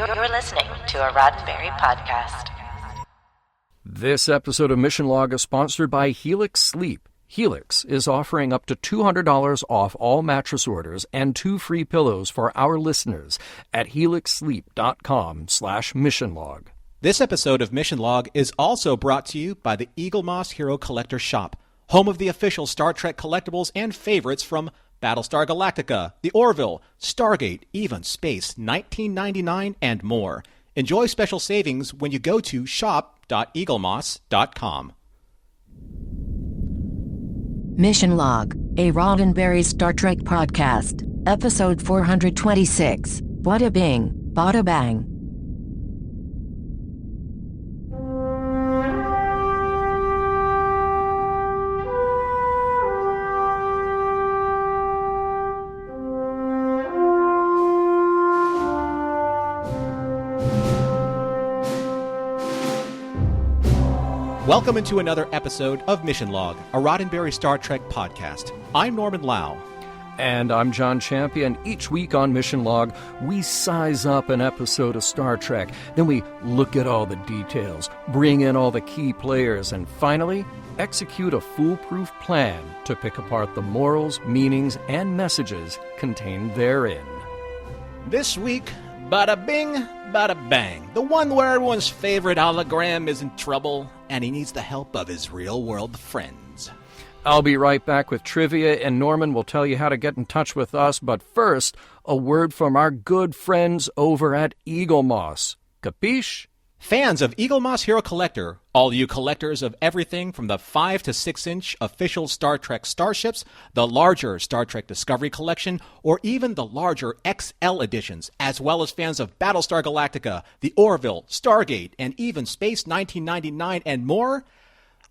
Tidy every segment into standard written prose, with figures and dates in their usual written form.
You're listening to a Roddenberry podcast. This episode of Mission Log is sponsored by Helix Sleep. Helix is offering up to $200 off all mattress orders and 2 free pillows for our listeners at helixsleep.com/missionlog. This episode of Mission Log is also brought to you by the Eagle Moss Hero Collector Shop, home of the official Star Trek collectibles and favorites from Battlestar Galactica, The Orville, Stargate, even Space 1999, and more. Enjoy special savings when you go to shop.eaglemoss.com. Mission Log, a Roddenberry Star Trek podcast, episode 426, Badda-Bing Badda-Bang. Welcome into another episode of Mission Log, a Roddenberry Star Trek podcast. I'm Norman Lau. And I'm John Champion. Each week on Mission Log, we size up an episode of Star Trek. Then we look at all the details, bring in all the key players, and finally, execute a foolproof plan to pick apart the morals, meanings, and messages contained therein. This week, Badda-Bing Badda-Bang, the one where everyone's favorite hologram is in trouble and he needs the help of his real-world friends. I'll be right back with trivia, and Norman will tell you how to get in touch with us. But first, a word from our good friends over at Eagle Moss. Capiche? Fans of Eagle Moss Hero Collector, all you collectors of everything from the 5 to 6 inch official Star Trek starships, the larger Star Trek Discovery Collection, or even the larger XL editions, as well as fans of Battlestar Galactica, The Orville, Stargate, and even Space 1999 and more,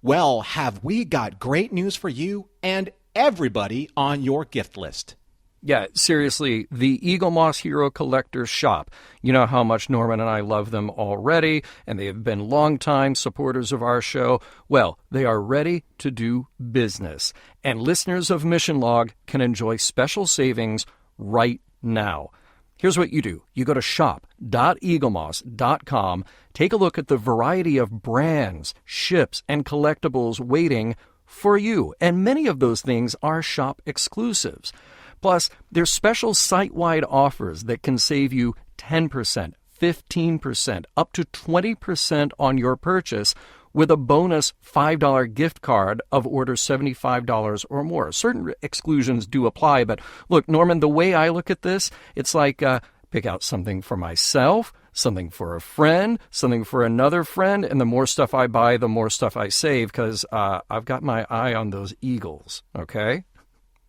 well, have we got great news for you and everybody on your gift list. Yeah, seriously, the Eagle Moss Hero Collector Shop. You know how much Norman and I love them already, and they have been longtime supporters of our show. Well, they are ready to do business, and listeners of Mission Log can enjoy special savings right now. Here's what you do. You go to shop.eaglemoss.com, take a look at the variety of brands, ships, and collectibles waiting for you, and many of those things are shop exclusives. Plus, there's special site-wide offers that can save you 10%, 15%, up to 20% on your purchase with a bonus $5 gift card of order $75 or more. Certain exclusions do apply, but look, Norman, the way I look at this, it's like pick out something for myself, something for a friend, something for another friend, and the more stuff I buy, the more stuff I save, because I've got my eye on those eagles, okay?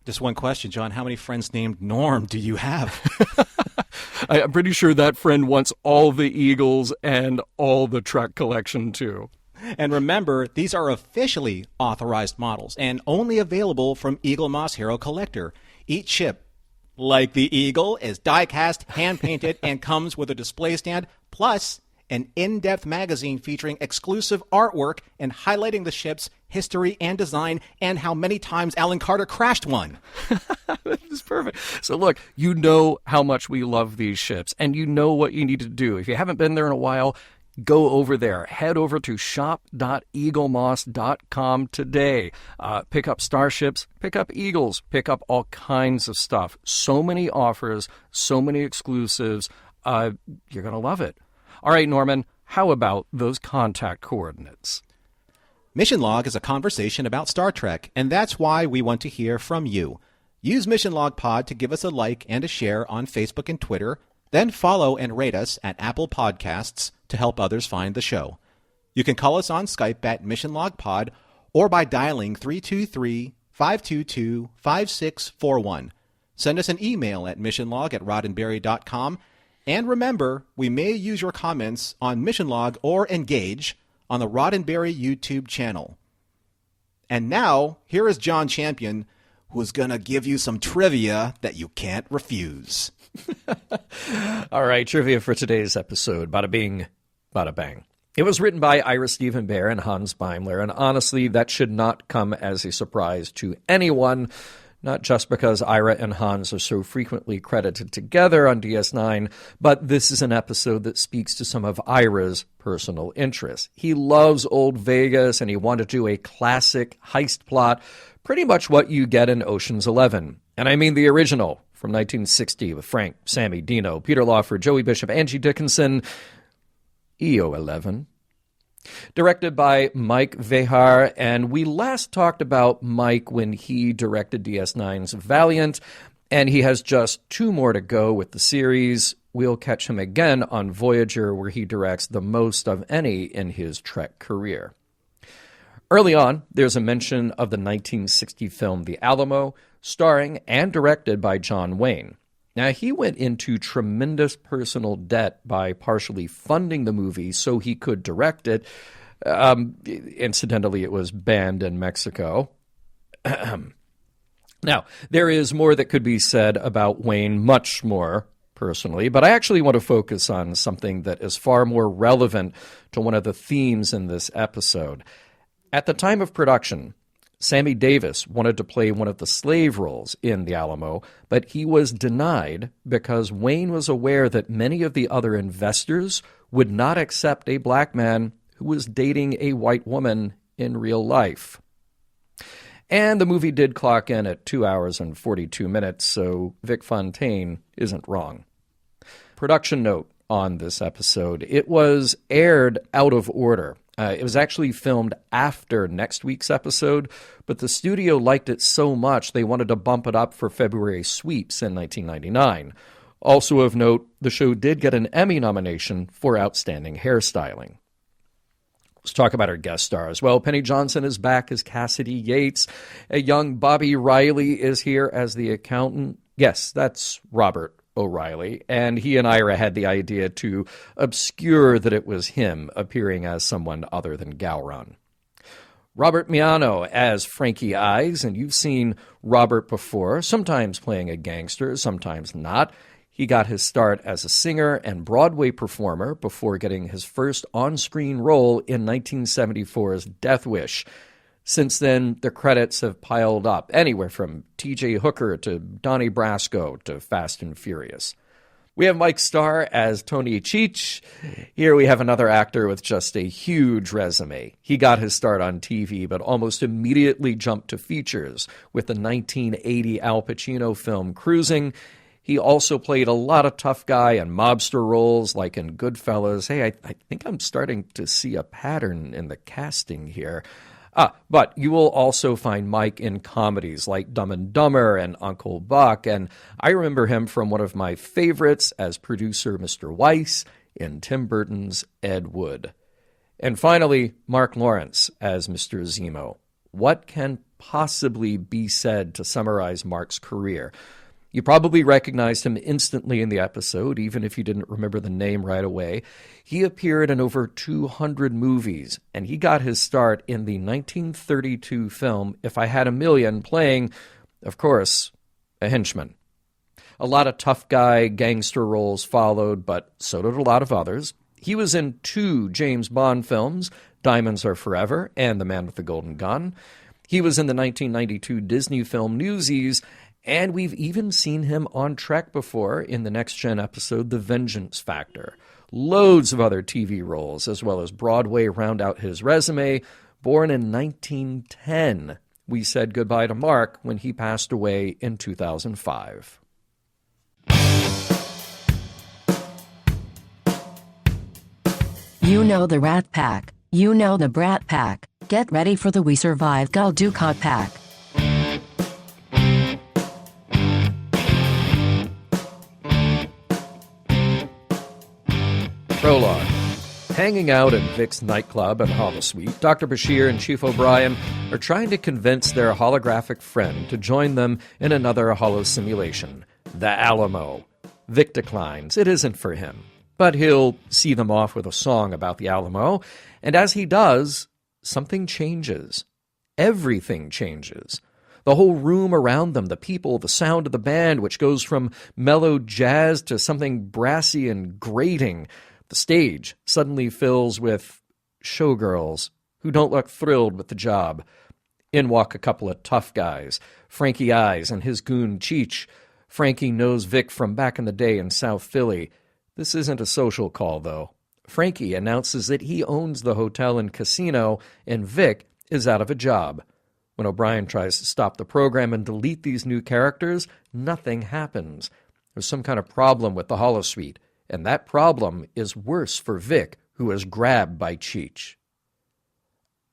Just one question, John. How many friends named Norm do you have? I'm pretty sure that friend wants all the Eagles and all the Trek collection, too. And remember, these are officially authorized models and only available from Eagle Moss Hero Collector. Each ship, like the Eagle, is die-cast, hand-painted, and comes with a display stand, plus an in-depth magazine featuring exclusive artwork and highlighting the ship's history and design and how many times Alan Carter crashed one. That is perfect. So look, you know how much we love these ships, and you know what you need to do. If you haven't been there in a while, go over there. Head over to shop.eaglemoss.com today. Pick up starships, pick up eagles, pick up all kinds of stuff. So many offers, so many exclusives. You're going to love it. All right, Norman, how about those contact coordinates? Mission Log is a conversation about Star Trek, and that's why we want to hear from you. Use Mission Log Pod to give us a like and a share on Facebook and Twitter, then follow and rate us at Apple Podcasts to help others find the show. You can call us on Skype at Mission Log Pod or by dialing 323-522-5641. Send us an email at missionlog@roddenberry.com. And remember, we may use your comments on Mission Log or Engage on the Roddenberry YouTube channel. And now, here is John Champion, who's going to give you some trivia that you can't refuse. All right, trivia for today's episode, Badda-Bing Badda-Bang. It was written by Ira Steven Behr and Hans Beimler, and honestly, that should not come as a surprise to anyone. not just because Ira and Hans are so frequently credited together on DS9, but this is an episode that speaks to some of Ira's personal interests. He loves old Vegas, and he wanted to do a classic heist plot, pretty much what you get in Ocean's 11. And I mean the original, from 1960, with Frank, Sammy, Dino, Peter Lawford, Joey Bishop, Angie Dickinson, EO 11. Directed by Mike Vehar, and we last talked about Mike when he directed DS9's Valiant, and he has just 2 more to go with the series. We'll catch him again on Voyager, where he directs the most of any in his Trek career. Early on, there's a mention of the 1960 film The Alamo, starring and directed by John Wayne. Now, he went into tremendous personal debt by partially funding the movie so he could direct it. Incidentally, it was banned in Mexico. Now, there is more that could be said about Wayne, much more personally, but I actually want to focus on something that is far more relevant to one of the themes in this episode. At the time of production, Sammy Davis wanted to play one of the slave roles in The Alamo, but he was denied because Wayne was aware that many of the other investors would not accept a black man who was dating a white woman in real life. And the movie did clock in at 2 hours and 42 minutes, so Vic Fontaine isn't wrong. Production note on this episode: it was aired out of order. It was actually filmed after next week's episode, but the studio liked it so much they wanted to bump it up for February sweeps in 1999. Also of note, the show did get an Emmy nomination for Outstanding Hairstyling. Let's talk about our guest stars. Well, Penny Johnson is back as Cassidy Yates. A young Bobby Riley is here as the accountant. Yes, that's Robert O'Reilly, and he and Ira had the idea to obscure that it was him, appearing as someone other than Gowron. Robert Miano as Frankie Eyes, and you've seen Robert before, sometimes playing a gangster, sometimes not. He got his start as a singer and Broadway performer before getting his first on-screen role in 1974's Death Wish. Since then, the credits have piled up, anywhere from T.J. Hooker to Donnie Brasco to Fast and Furious. We have Mike Starr as Tony Cheech. Here we have another actor with just a huge resume. He got his start on TV, but almost immediately jumped to features with the 1980 Al Pacino film Cruising. He also played a lot of tough guy and mobster roles, like in Goodfellas. Hey, I think I'm starting to see a pattern in the casting here. But you will also find Mike in comedies like Dumb and Dumber and Uncle Buck, and I remember him from one of my favorites as producer Mr. Weiss in Tim Burton's Ed Wood. And finally, Mark Lawrence as Mr. Zemo. What can possibly be said to summarize Mark's career? You probably recognized him instantly in the episode, even if you didn't remember the name right away. He appeared in over 200 movies, and he got his start in the 1932 film If I Had a Million, playing, of course, a henchman. A lot of tough guy, gangster roles followed, but so did a lot of others. He was in 2 James Bond films, Diamonds Are Forever and The Man with the Golden Gun. He was in the 1992 Disney film Newsies, and we've even seen him on Trek before in the Next Gen episode, The Vengeance Factor. Loads of other TV roles, as well as Broadway, round out his resume. Born in 1910, we said goodbye to Mark when he passed away in 2005. You know the Rat Pack. You know the Brat Pack. Get ready for the We Survive Gul Dukat Pack. Prologue. Hanging out at Vic's nightclub and holosuite, Dr. Bashir and Chief O'Brien are trying to convince their holographic friend to join them in another holo-simulation, the Alamo. Vic declines. It isn't for him. But he'll see them off with a song about the Alamo, and as he does, something changes. Everything changes. The whole room around them, the people, the sound of the band, which goes from mellow jazz to something brassy and grating. The stage suddenly fills with showgirls who don't look thrilled with the job. In walk a couple of tough guys, Frankie Eyes and his goon Cheech. Frankie knows Vic from back in the day in South Philly. This isn't a social call, though. Frankie announces that he owns the hotel and casino, and Vic is out of a job. When O'Brien tries to stop the program and delete these new characters, nothing happens. There's some kind of problem with the holosuite, and that problem is worse for Vic, who is grabbed by Cheech.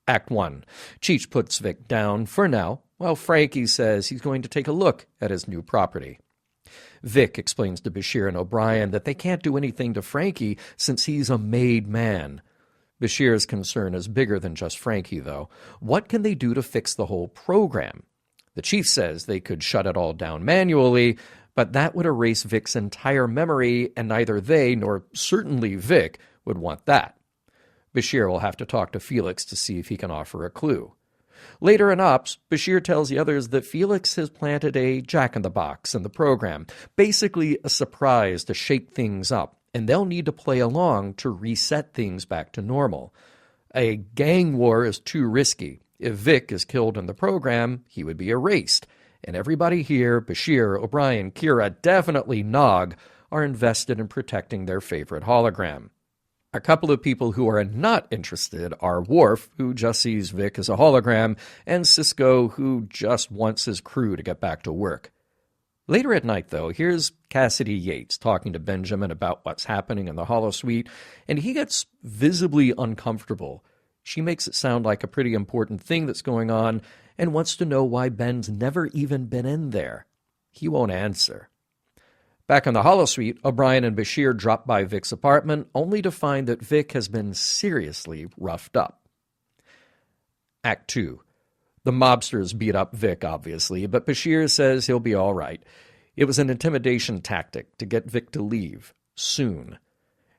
Act 1. Cheech puts Vic down for now, while Frankie says he's going to take a look at his new property. Vic explains to Bashir and O'Brien that they can't do anything to Frankie since he's a made man. Bashir's concern is bigger than just Frankie, though. What can they do to fix the whole program? The chief says they could shut it all down manually, but that would erase Vic's entire memory, and neither they nor certainly Vic would want that. Bashir will have to talk to Felix to see if he can offer a clue. Later in Ops, Bashir tells the others that Felix has planted a jack-in-the-box in the program, basically a surprise to shake things up, and they'll need to play along to reset things back to normal. A gang war is too risky. If Vic is killed in the program, he would be erased, and everybody here, Bashir, O'Brien, Kira, definitely Nog, are invested in protecting their favorite hologram. A couple of people who are not interested are Worf, who just sees Vic as a hologram, and Cisco, who just wants his crew to get back to work. Later at night, though, here's Cassidy Yates talking to Benjamin about what's happening in the holosuite, and he gets visibly uncomfortable. She makes it sound like a pretty important thing that's going on and wants to know why Ben's never even been in there. He won't answer. Back in the holosuite, O'Brien and Bashir drop by Vic's apartment, only to find that Vic has been seriously roughed up. Act 2. The mobsters beat up Vic, obviously, but Bashir says he'll be all right. It was an intimidation tactic to get Vic to leave, soon.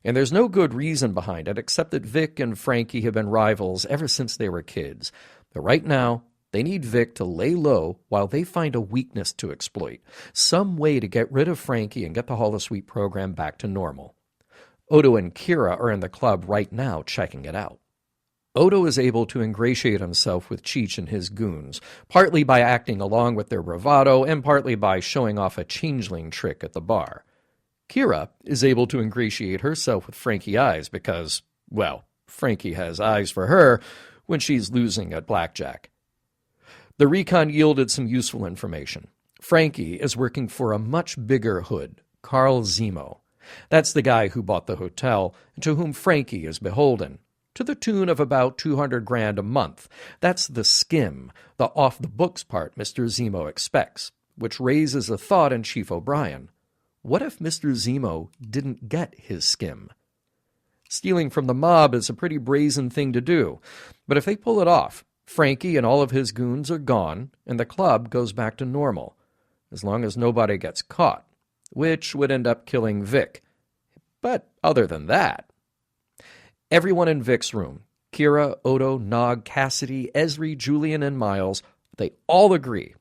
And there's no good reason behind it, except that Vic and Frankie have been rivals ever since they were kids. But right now, they need Vic to lay low while they find a weakness to exploit, some way to get rid of Frankie and get the holosuite program back to normal. Odo and Kira are in the club right now checking it out. Odo is able to ingratiate himself with Cheech and his goons, partly by acting along with their bravado and partly by showing off a changeling trick at the bar. Kira is able to ingratiate herself with Frankie Eyes because, well, Frankie has eyes for her when she's losing at blackjack. The recon yielded some useful information. Frankie is working for a much bigger hood, Carl Zemo. That's the guy who bought the hotel and to whom Frankie is beholden, to the tune of about $200,000 a month. That's the skim, the off-the-books part Mr. Zemo expects, which raises a thought in Chief O'Brien. What if Mr. Zemo didn't get his skim? Stealing from the mob is a pretty brazen thing to do, but if they pull it off, Frankie and all of his goons are gone, and the club goes back to normal, as long as nobody gets caught, which would end up killing Vic. But other than that, everyone in Vic's room, Kira, Odo, Nog, Cassidy, Esri, Julian, and Miles, they all agree.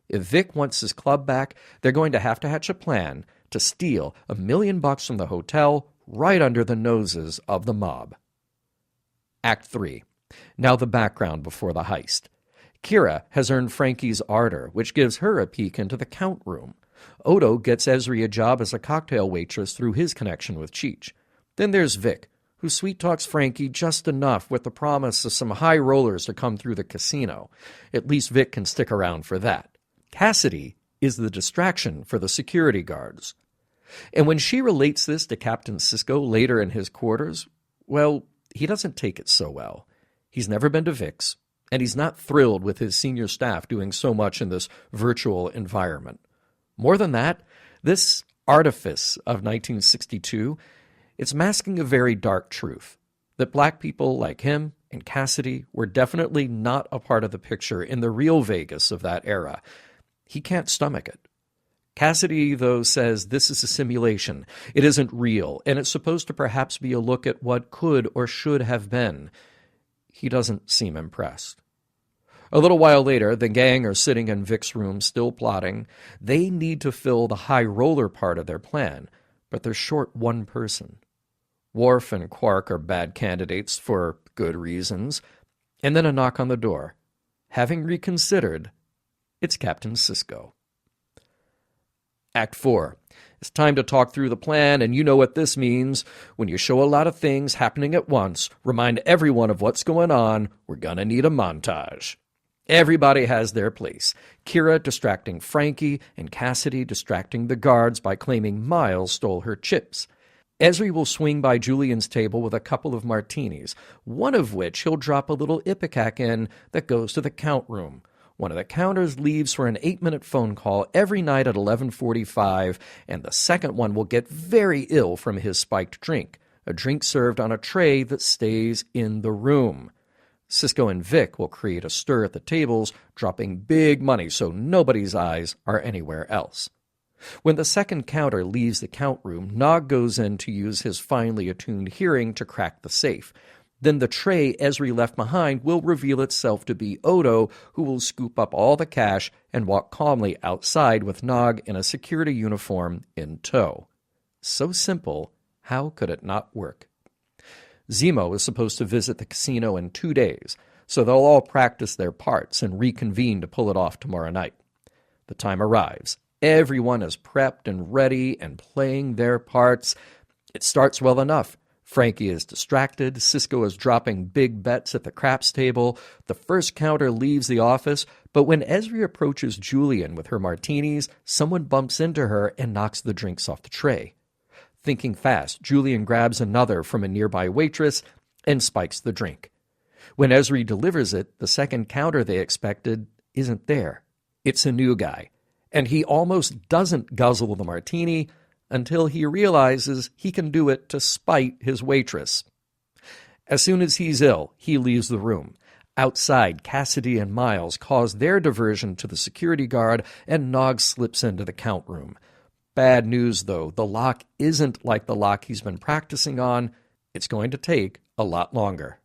If Vic wants his club back, they're going to have to hatch a plan to steal $1 million from the hotel right under the noses of the mob. Act 3. Now the background before the heist. Kira has earned Frankie's ardor, which gives her a peek into the count room. Odo gets Esri a job as a cocktail waitress through his connection with Cheech. Then there's Vic, who sweet-talks Frankie just enough with the promise of some high rollers to come through the casino. At least Vic can stick around for that. Cassidy is the distraction for the security guards. And when she relates this to Captain Sisko later in his quarters, well, he doesn't take it so well. He's never been to Vic's, and he's not thrilled with his senior staff doing so much in this virtual environment. More than that, this artifice of 1962, it's masking a very dark truth, that black people like him and Cassidy were definitely not a part of the picture in the real Vegas of that era. He can't stomach it. Cassidy, though, says this is a simulation. It isn't real, and it's supposed to perhaps be a look at what could or should have been. He doesn't seem impressed. A little while later, the gang are sitting in Vic's room still plotting. They need to fill the high roller part of their plan, but they're short one person. Worf and Quark are bad candidates for good reasons. And then a knock on the door. having reconsidered, it's Captain Sisko. Act 4. It's time to talk through the plan, and you know what this means. When you show a lot of things happening at once, remind everyone of what's going on, we're gonna need a montage. Everybody has their place. Kira distracting Frankie, and Cassidy distracting the guards by claiming Miles stole her chips. Ezri will swing by Julian's table with a couple of martinis, one of which he'll drop a little ipecac in that goes to the count room. One of the counters leaves for an 8-minute phone call every night at 11:45, and the second one will get very ill from his spiked drink, a drink served on a tray that stays in the room. Sisko and Vic will create a stir at the tables, dropping big money so nobody's eyes are anywhere else. When the second counter leaves the count room, Nog goes in to use his finely attuned hearing to crack the safe. Then the tray Ezri left behind will reveal itself to be Odo, who will scoop up all the cash and walk calmly outside with Nog in a security uniform in tow. So simple, how could it not work? Zemo is supposed to visit the casino in 2 days, so they'll all practice their parts and reconvene to pull it off tomorrow night. The time arrives. Everyone is prepped and ready and playing their parts. It starts well enough. Frankie is distracted. Sisko is dropping big bets at the craps table. The first counter leaves the office, but when Ezri approaches Julian with her martinis, someone bumps into her and knocks the drinks off the tray. Thinking fast, Julian grabs another from a nearby waitress and spikes the drink. When Ezri delivers it, the second counter they expected isn't there. It's a new guy, and he almost doesn't guzzle the martini until he realizes he can do it to spite his waitress. As soon as he's ill, he leaves the room. Outside, Cassidy and Miles cause their diversion to the security guard, and Nog slips into the count room. Bad news, though. The lock isn't like the lock he's been practicing on. It's going to take a lot longer.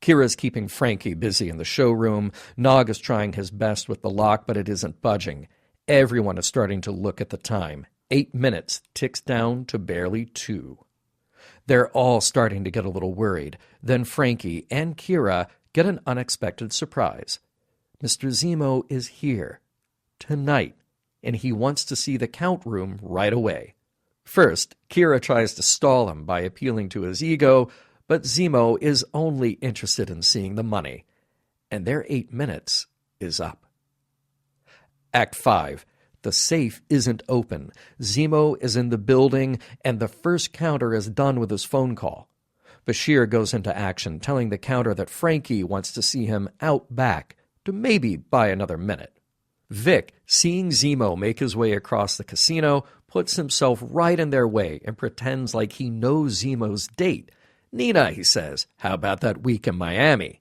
Kira's keeping Frankie busy in the showroom. Nog is trying his best with the lock, but it isn't budging. Everyone is starting to look at the time. 8 minutes ticks down to barely 2. They're all starting to get a little worried. Then Frankie and Kira get an unexpected surprise. Mr. Zemo is here tonight, and he wants to see the count room right away. First, Kira tries to stall him by appealing to his ego, but Zemo is only interested in seeing the money, and their 8 minutes is up. Act 5. The safe isn't open. Zemo is in the building, and the first counter is done with his phone call. Bashir goes into action, telling the counter that Frankie wants to see him out back to maybe buy another minute. Vic, seeing Zemo make his way across the casino, puts himself right in their way and pretends like he knows Zemo's date. "Nina," he says, "how about that week in Miami?"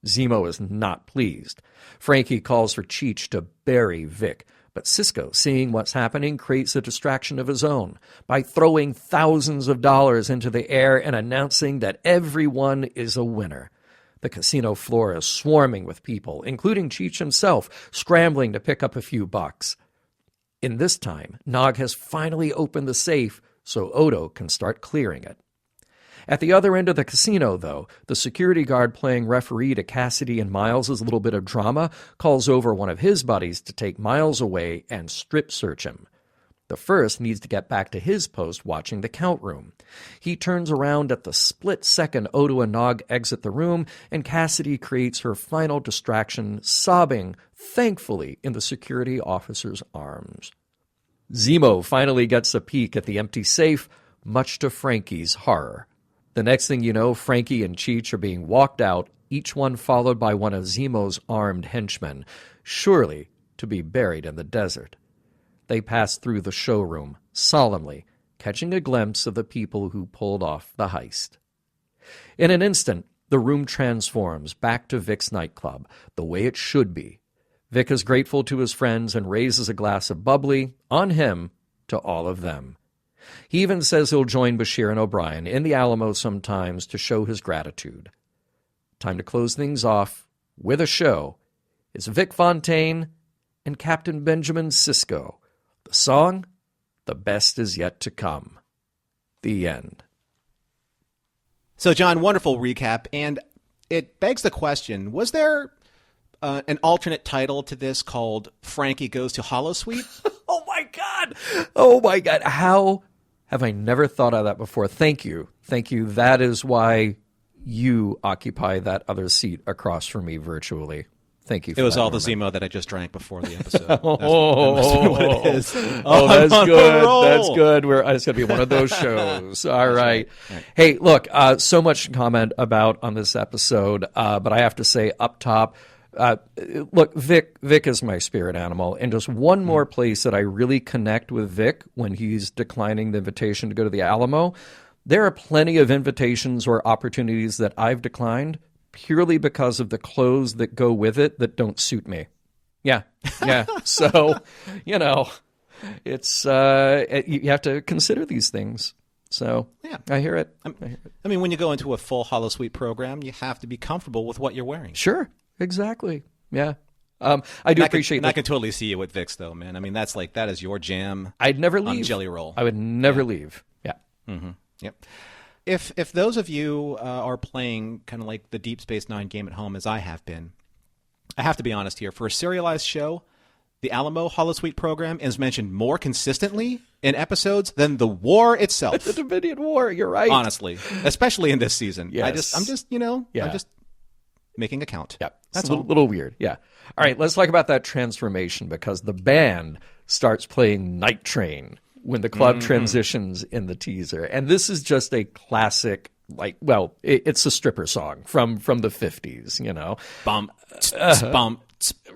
Zemo is not pleased. Frankie calls for Cheech to bury Vic, but Sisko, seeing what's happening, creates a distraction of his own by throwing thousands of dollars into the air and announcing that everyone is a winner. The casino floor is swarming with people, including Cheech himself, scrambling to pick up a few bucks. In this time, Nog has finally opened the safe so Odo can start clearing it. At the other end of the casino, though, the security guard playing referee to Cassidy and Miles' little bit of drama calls over one of his buddies to take Miles away and strip search him. The first needs to get back to his post watching the count room. He turns around at the split second Odo and Nog exit the room, and Cassidy creates her final distraction, sobbing, thankfully, in the security officer's arms. Zemo finally gets a peek at the empty safe, much to Frankie's horror. The next thing you know, Frankie and Cheech are being walked out, each one followed by one of Zemo's armed henchmen, surely to be buried in the desert. They pass through the showroom, solemnly, catching a glimpse of the people who pulled off the heist. In an instant, the room transforms back to Vic's nightclub, the way it should be. Vic is grateful to his friends and raises a glass of bubbly, on him, to all of them. He even says he'll join Bashir and O'Brien in the Alamo sometimes to show his gratitude. Time to close things off with a show. It's Vic Fontaine and Captain Benjamin Sisko. The song, "The Best Is Yet to Come." The end. So, John, wonderful recap. And it begs the question, was there an alternate title to this called Frankie Goes to Holosuite. Oh my God. Oh my God. How have I never thought of that before? Thank you. Thank you. That is why you occupy that other seat across from me virtually. Thank you for It was that, all the Norman. Zemo that I just drank before the episode. That must Oh, be what it is. Oh, that's I'm on a good. roll. That's good. It's going to be one of those shows. All right. Hey, look, so much to comment about on this episode, but I have to say up top, look, Vic is my spirit animal, and just one more place that I really connect with Vic when he's declining the invitation to go to the Alamo. There are plenty of invitations or opportunities that I've declined purely because of the clothes that go with it that don't suit me. Yeah. So, it's you have to consider these things. So, Yeah. I hear it. I mean, when you go into a full Holosuite program, you have to be comfortable with what you're wearing. Sure. Exactly. Yeah. I do appreciate that. that. I can totally see you with Vic's, though, man. I mean, that is your jam. I'd never leave. On Jelly Roll. I would never leave. Yeah. Mm-hmm. Yep. If those of you are playing kind of like the Deep Space Nine game at home, as I have been, I have to be honest here. For a serialized show, the Alamo Holosuite program is mentioned more consistently in episodes than the war itself. The Dominion War. You're right. Honestly, especially in this season. Yes. I'm just making a count. Yeah. That's a little weird. Yeah. All right. Let's talk about that transformation, because the band starts playing Night Train when the club transitions in the teaser. And this is just a classic, it's a stripper song from the 50s, Bump, bump,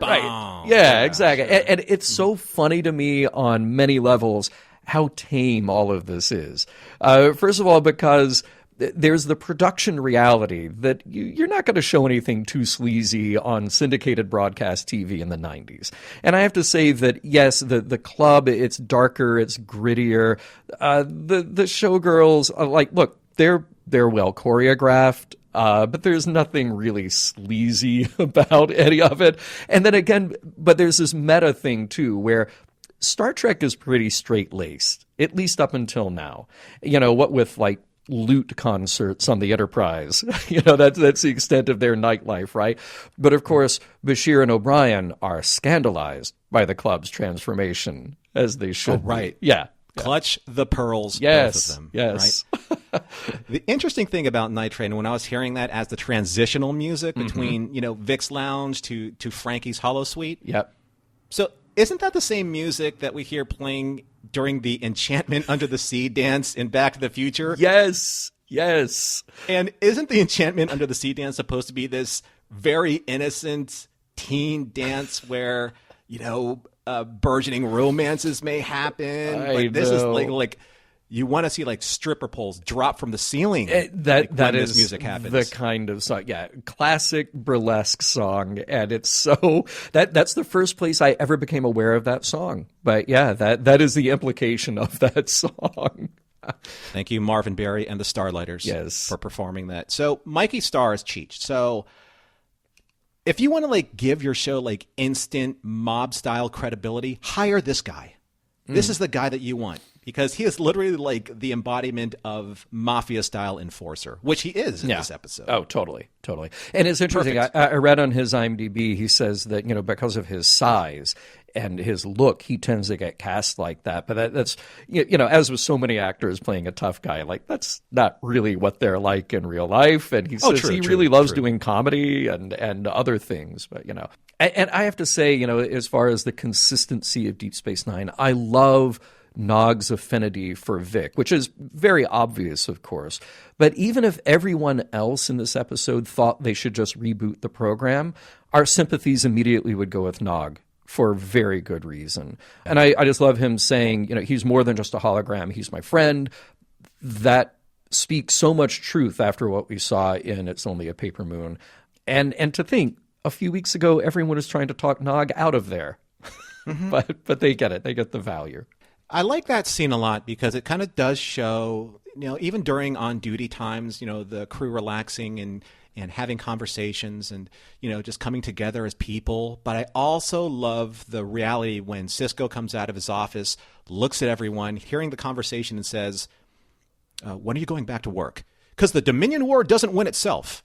right. Yeah, exactly. Sure. And it's so funny to me on many levels how tame all of this is. First of all, because there's the production reality that you're not going to show anything too sleazy on syndicated broadcast TV in the 90s. And I have to say that, yes, the club, it's darker, it's grittier. The showgirls, look, they're well choreographed. But there's nothing really sleazy about any of it. And then again, but there's this meta thing too, where Star Trek is pretty straight-laced, at least up until now. What with lute concerts on the Enterprise. That's the extent of their nightlife, right? But of course, Bashir and O'Brien are scandalized by the club's transformation, as they should. Oh, right. Be. Yeah. Clutch the pearls, yes, both of them. Yes. Right? The interesting thing about Night Train, when I was hearing that as the transitional music between, Vic's Lounge to Frankie's Holosuite. Yep. So isn't that the same music that we hear playing during the Enchantment Under the Sea dance in Back to the Future? Yes. And isn't the Enchantment Under the Sea dance supposed to be this very innocent teen dance where, burgeoning romances may happen? This is like you want to see stripper poles drop from the ceiling. That is this music happens. The kind of song, classic burlesque song, and it's so that's the first place I ever became aware of that song. But that is the implication of that song. Thank you, Marvin Berry and the Starlighters, yes, for performing that. So Mikey Starr is Cheech. So if you want to give your show instant mob style credibility, hire this guy. This is the guy that you want, because he is literally the embodiment of mafia style enforcer, which he is in this episode. Oh, totally. And it's interesting. I read on his IMDb, he says that because of his size and his look, he tends to get cast like that. But that's as with so many actors playing a tough guy, that's not really what they're like in real life. And he says he really loves doing comedy and other things. But and I have to say, as far as the consistency of Deep Space Nine, I love Nog's affinity for Vic, which is very obvious, of course. But even if everyone else in this episode thought they should just reboot the program, our sympathies immediately would go with Nog for very good reason. And I just love him saying, he's more than just a hologram. He's my friend. That speaks so much truth after what we saw in It's Only a Paper Moon. And to think, a few weeks ago, everyone was trying to talk Nog out of there. But they get it. They get the value. I like that scene a lot because it kind of does show, even during on-duty times, the crew relaxing and having conversations and, just coming together as people. But I also love the reality when Sisko comes out of his office, looks at everyone, hearing the conversation and says, when are you going back to work? Because the Dominion War doesn't win itself.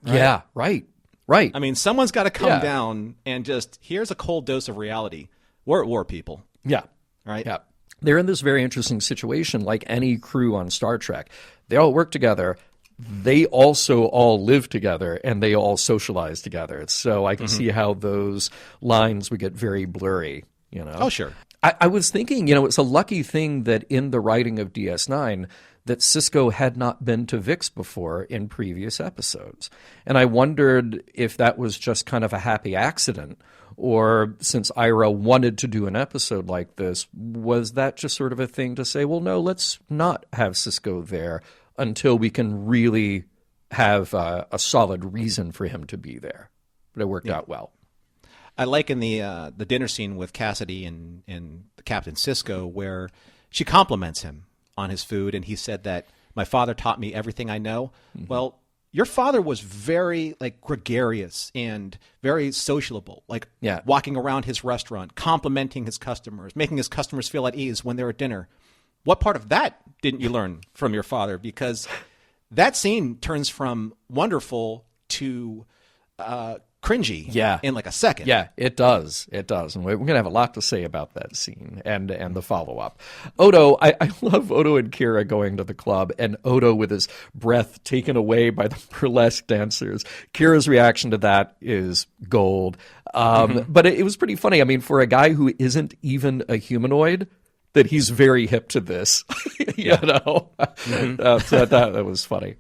Right? Yeah, right. Right. I mean, someone's got to come down and just, here's a cold dose of reality. We're at war, people. Yeah. Right? Yeah. They're in this very interesting situation, like any crew on Star Trek. They all work together. They also all live together, and they all socialize together. So I can see how those lines would get very blurry, you know? Oh, sure. I was thinking, you know, it's a lucky thing that in the writing of DS9 that Sisko had not been to Vix before in previous episodes. And I wondered if that was just kind of a happy accident, or since Ira wanted to do an episode like this, was that just sort of a thing to say, well, no, let's not have Sisko there until we can really have a solid reason for him to be there. But it worked out well. I like in the dinner scene with Cassidy and Captain Sisko where she compliments him on his food, and he said that my father taught me everything I know. Well, your father was very gregarious and very sociable, walking around his restaurant, complimenting his customers, making his customers feel at ease when they're at dinner. What part of that didn't you learn from your father? Because that scene turns from wonderful to cringy in like a second. Yeah, it does. It does. And we're going to have a lot to say about that scene and the follow-up. Odo, I love Odo and Kira going to the club, and Odo with his breath taken away by the burlesque dancers. Kira's reaction to that is gold. But it was pretty funny. I mean, for a guy who isn't even a humanoid, that he's very hip to this, you know? So that was funny.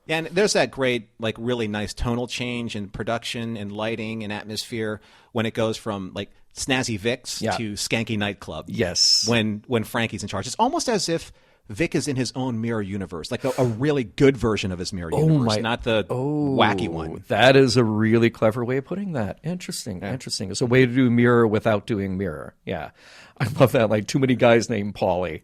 And there's that great, really nice tonal change in production and lighting and atmosphere when it goes from, snazzy Vic's to skanky nightclub. Yes. When Frankie's in charge. It's almost as if Vic is in his own mirror universe, a really good version of his mirror universe, not the wacky one. That is a really clever way of putting that. Interesting. It's a way to do mirror without doing mirror. Yeah. I love that. Too many guys named Paulie.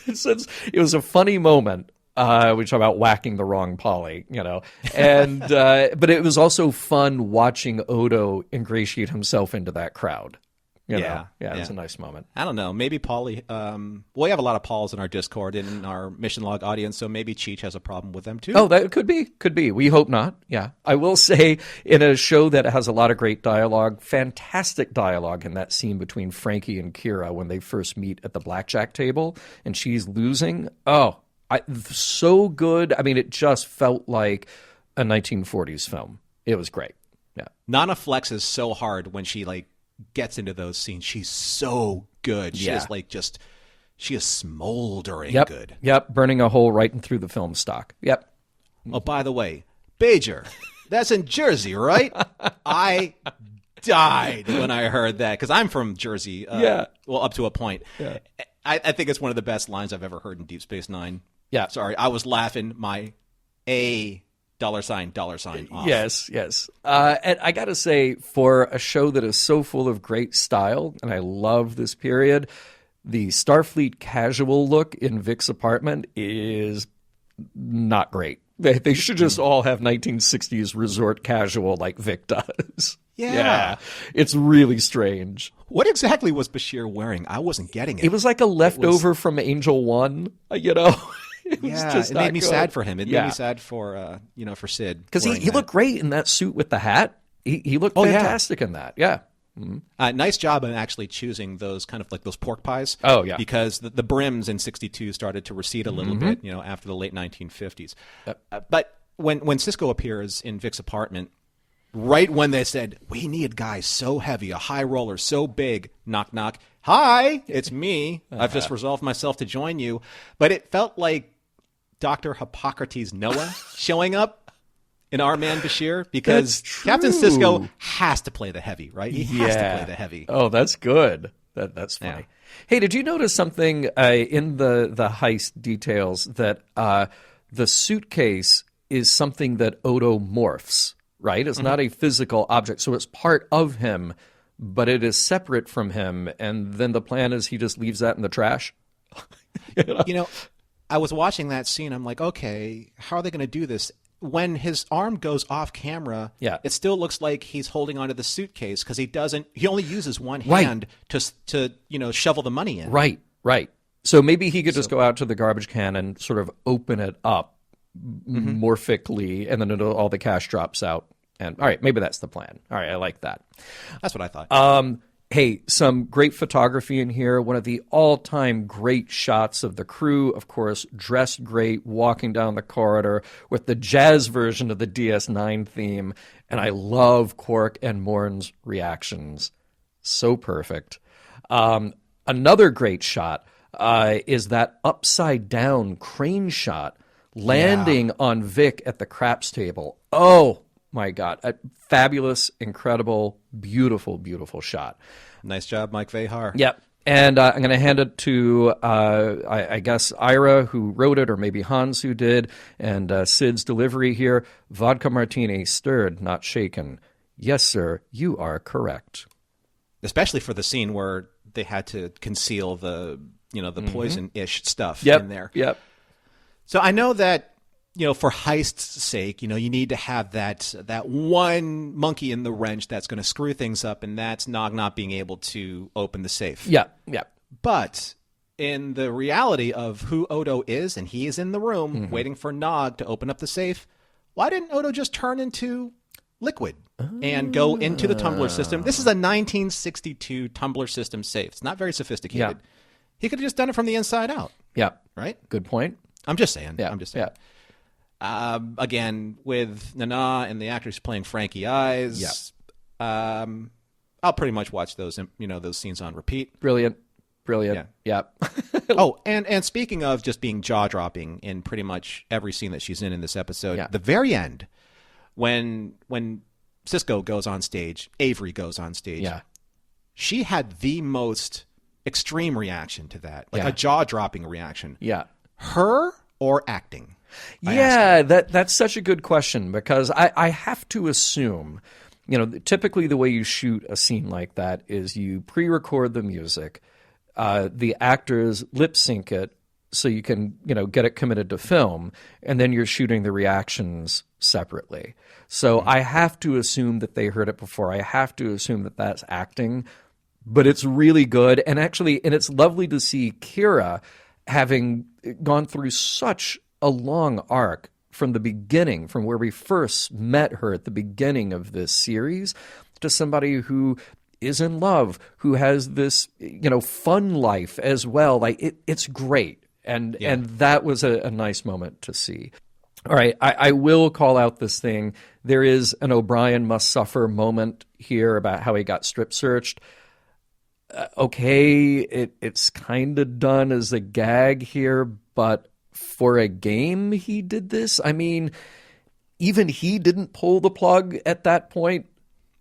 It was a funny moment. We talk about whacking the wrong Polly, you know, and but it was also fun watching Odo ingratiate himself into that crowd. You know? Yeah, it was a nice moment. I don't know, maybe Polly. We have a lot of Pauls in our Discord and in our Mission Log audience, so maybe Cheech has a problem with them too. Oh, that could be. We hope not. Yeah, I will say in a show that has a lot of great dialogue, fantastic dialogue in that scene between Frankie and Kira when they first meet at the blackjack table and she's losing. Oh. So good. I mean, it just felt like a 1940s film. It was great. Yeah. Nana flexes so hard when she gets into those scenes. She's so good. She is she is smoldering good. Yep. Burning a hole right in through the film stock. Yep. Oh, by the way, Bajer, that's in Jersey, right? I died when I heard that because I'm from Jersey. Well, up to a point. Yeah. I think it's one of the best lines I've ever heard in Deep Space Nine. Yeah. Sorry, I was laughing my $$ off. Yes. And I got to say, for a show that is so full of great style, and I love this period, the Starfleet casual look in Vic's apartment is not great. They should just all have 1960s resort casual like Vic does. Yeah. It's really strange. What exactly was Bashir wearing? I wasn't getting it. It was like a leftover from Angel 1, you know? It made me sad for him. It made me sad for for Sid. Because he looked great in that suit with the hat. He looked fantastic in that. Yeah. Mm-hmm. Nice job in actually choosing those kind of those pork pies. Oh, yeah. Because the brims in 62 started to recede a little bit, after the late 1950s. But when Sisko appears in Vic's apartment, right when they said, we need guys so heavy, a high roller so big, knock, knock, hi, it's me. I've just resolved myself to join you. But it felt like Dr. Hippocrates Noah showing up in Our Man Bashir because Captain Sisko has to play the heavy, right? He has to play the heavy. Oh, that's good. That's funny. Yeah. Hey, did you notice something in the heist details that the suitcase is something that Odo morphs, right? It's not a physical object, so it's part of him, but it is separate from him, and then the plan is he just leaves that in the trash? I was watching that scene. I'm like, okay, how are they going to do this? When his arm goes off camera, it still looks like he's holding onto the suitcase because he only uses one hand to shovel the money in. Right. So maybe he could just go out to the garbage can and sort of open it up morphically, and then all the cash drops out. And all right, maybe that's the plan. All right, I like that. That's what I thought. Hey, some great photography in here. One of the all-time great shots of the crew, of course, dressed great, walking down the corridor with the jazz version of the DS9 theme. And I love Quark and Morn's reactions. So perfect. Another great shot is that upside-down crane shot landing on Vic at the craps table. Oh, my God. A fabulous, incredible, beautiful, beautiful shot. Nice job, Mike Vehar. Yep. And I'm going to hand it to, I guess, Ira, who wrote it, or maybe Hans, who did, and Sid's delivery here. Vodka martini, stirred, not shaken. Yes, sir, you are correct. Especially for the scene where they had to conceal the poison-ish stuff Yep. in there. Yep. So I know that, for heist's sake, you need to have that one monkey in the wrench that's going to screw things up, and that's Nog not being able to open the safe. Yeah, yeah. But in the reality of who Odo is, and he is in the room waiting for Nog to open up the safe, why didn't Odo just turn into liquid and go into the tumbler system? This is a 1962 tumbler system safe. It's not very sophisticated. Yeah. He could have just done it from the inside out. Yeah. Right? Good point. I'm just saying. Yeah. I'm just saying. Yeah. Again, with Nana and the actors playing Frankie Eyes, I'll pretty much watch those scenes on repeat. Brilliant. Yeah. Oh, and speaking of just being jaw-dropping in pretty much every scene that she's in this episode, the very end, when Sisko goes on stage, Avery goes on stage, she had the most extreme reaction to that, like a jaw-dropping reaction. Yeah. Her or acting? Yeah, that's such a good question, because I have to assume, typically the way you shoot a scene like that is you pre-record the music, the actors lip sync it so you can, get it committed to film, and then you're shooting the reactions separately. So I have to assume that they heard it before. I have to assume that that's acting, but it's really good. And actually, and it's lovely to see Kira having gone through such a long arc from the beginning, from where we first met her at the beginning of this series, to somebody who is in love, who has this, fun life as well. Like it's great. And that was a nice moment to see. All right, I will call out this thing. There is an O'Brien must suffer moment here about how he got strip searched. Okay, it's kind of done as a gag here, but for a game he did this? I mean, even he didn't pull the plug at that point.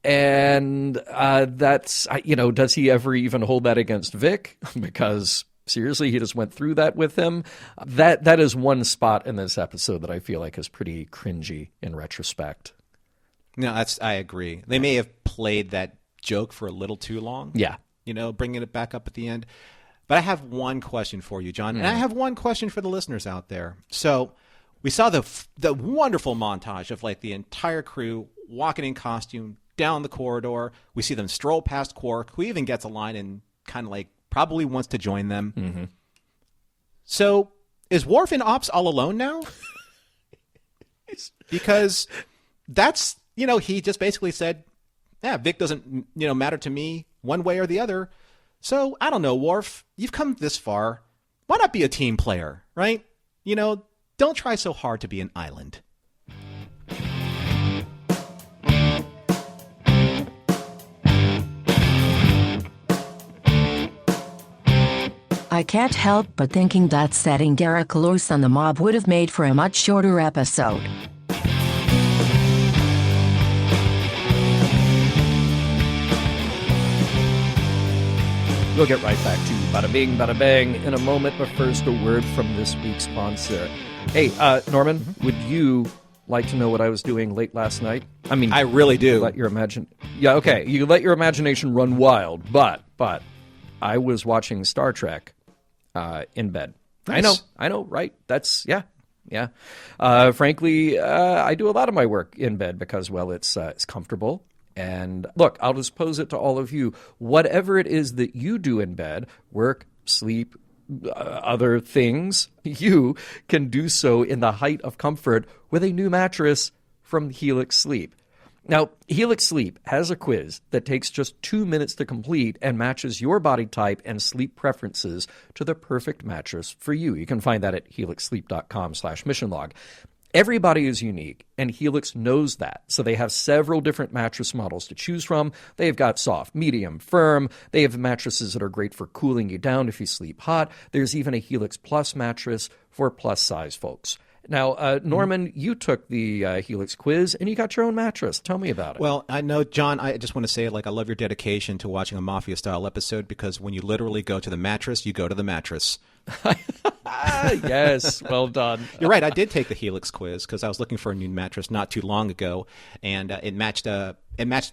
And that's, does he ever even hold that against Vic? Because seriously, he just went through that with him. That is one spot in this episode that I feel like is pretty cringy in retrospect. No, I agree. They may have played that joke for a little too long. Yeah. Bringing it back up at the end. But I have one question for you, John, and I have one question for the listeners out there. So we saw the wonderful montage of like the entire crew walking in costume down the corridor. We see them stroll past Quark, who even gets a line and kind of like probably wants to join them. Mm-hmm. So is Worf in Ops all alone now? Because that's, he just basically said, yeah, Vic doesn't, matter to me one way or the other. So, I don't know, Worf, you've come this far. Why not be a team player, right? Don't try so hard to be an island. I can't help but thinking that setting Derek loose on the mob would have made for a much shorter episode. We'll get right back to Badda-Bing Badda-Bang in a moment, but first a word from this week's sponsor. Hey, Norman, would you like to know what I was doing late last night? I mean, I really do. Let your you let your imagination run wild, but I was watching Star Trek in bed. Nice. I know, right? That's yeah. Frankly, I do a lot of my work in bed because, well, it's comfortable. And look, I'll just pose it to all of you. Whatever it is that you do in bed, work, sleep, other things, you can do so in the height of comfort with a new mattress from Helix Sleep. Now, Helix Sleep has a quiz that takes just 2 minutes to complete and matches your body type and sleep preferences to the perfect mattress for you. You can find that at helixsleep.com/missionlog. Everybody is unique, and Helix knows that. So they have several different mattress models to choose from. They've got soft, medium, firm. They have mattresses that are great for cooling you down if you sleep hot. There's even a Helix Plus mattress for plus-size folks. Now, Norman, you took the Helix quiz, and you got your own mattress. Tell me about it. Well, I know, John, I just want to say, I love your dedication to watching a Mafia-style episode, because when you literally go to the mattress, you go to the mattress. Yes, well done. You're right. I did take the Helix quiz because I was looking for a new mattress not too long ago, and it matched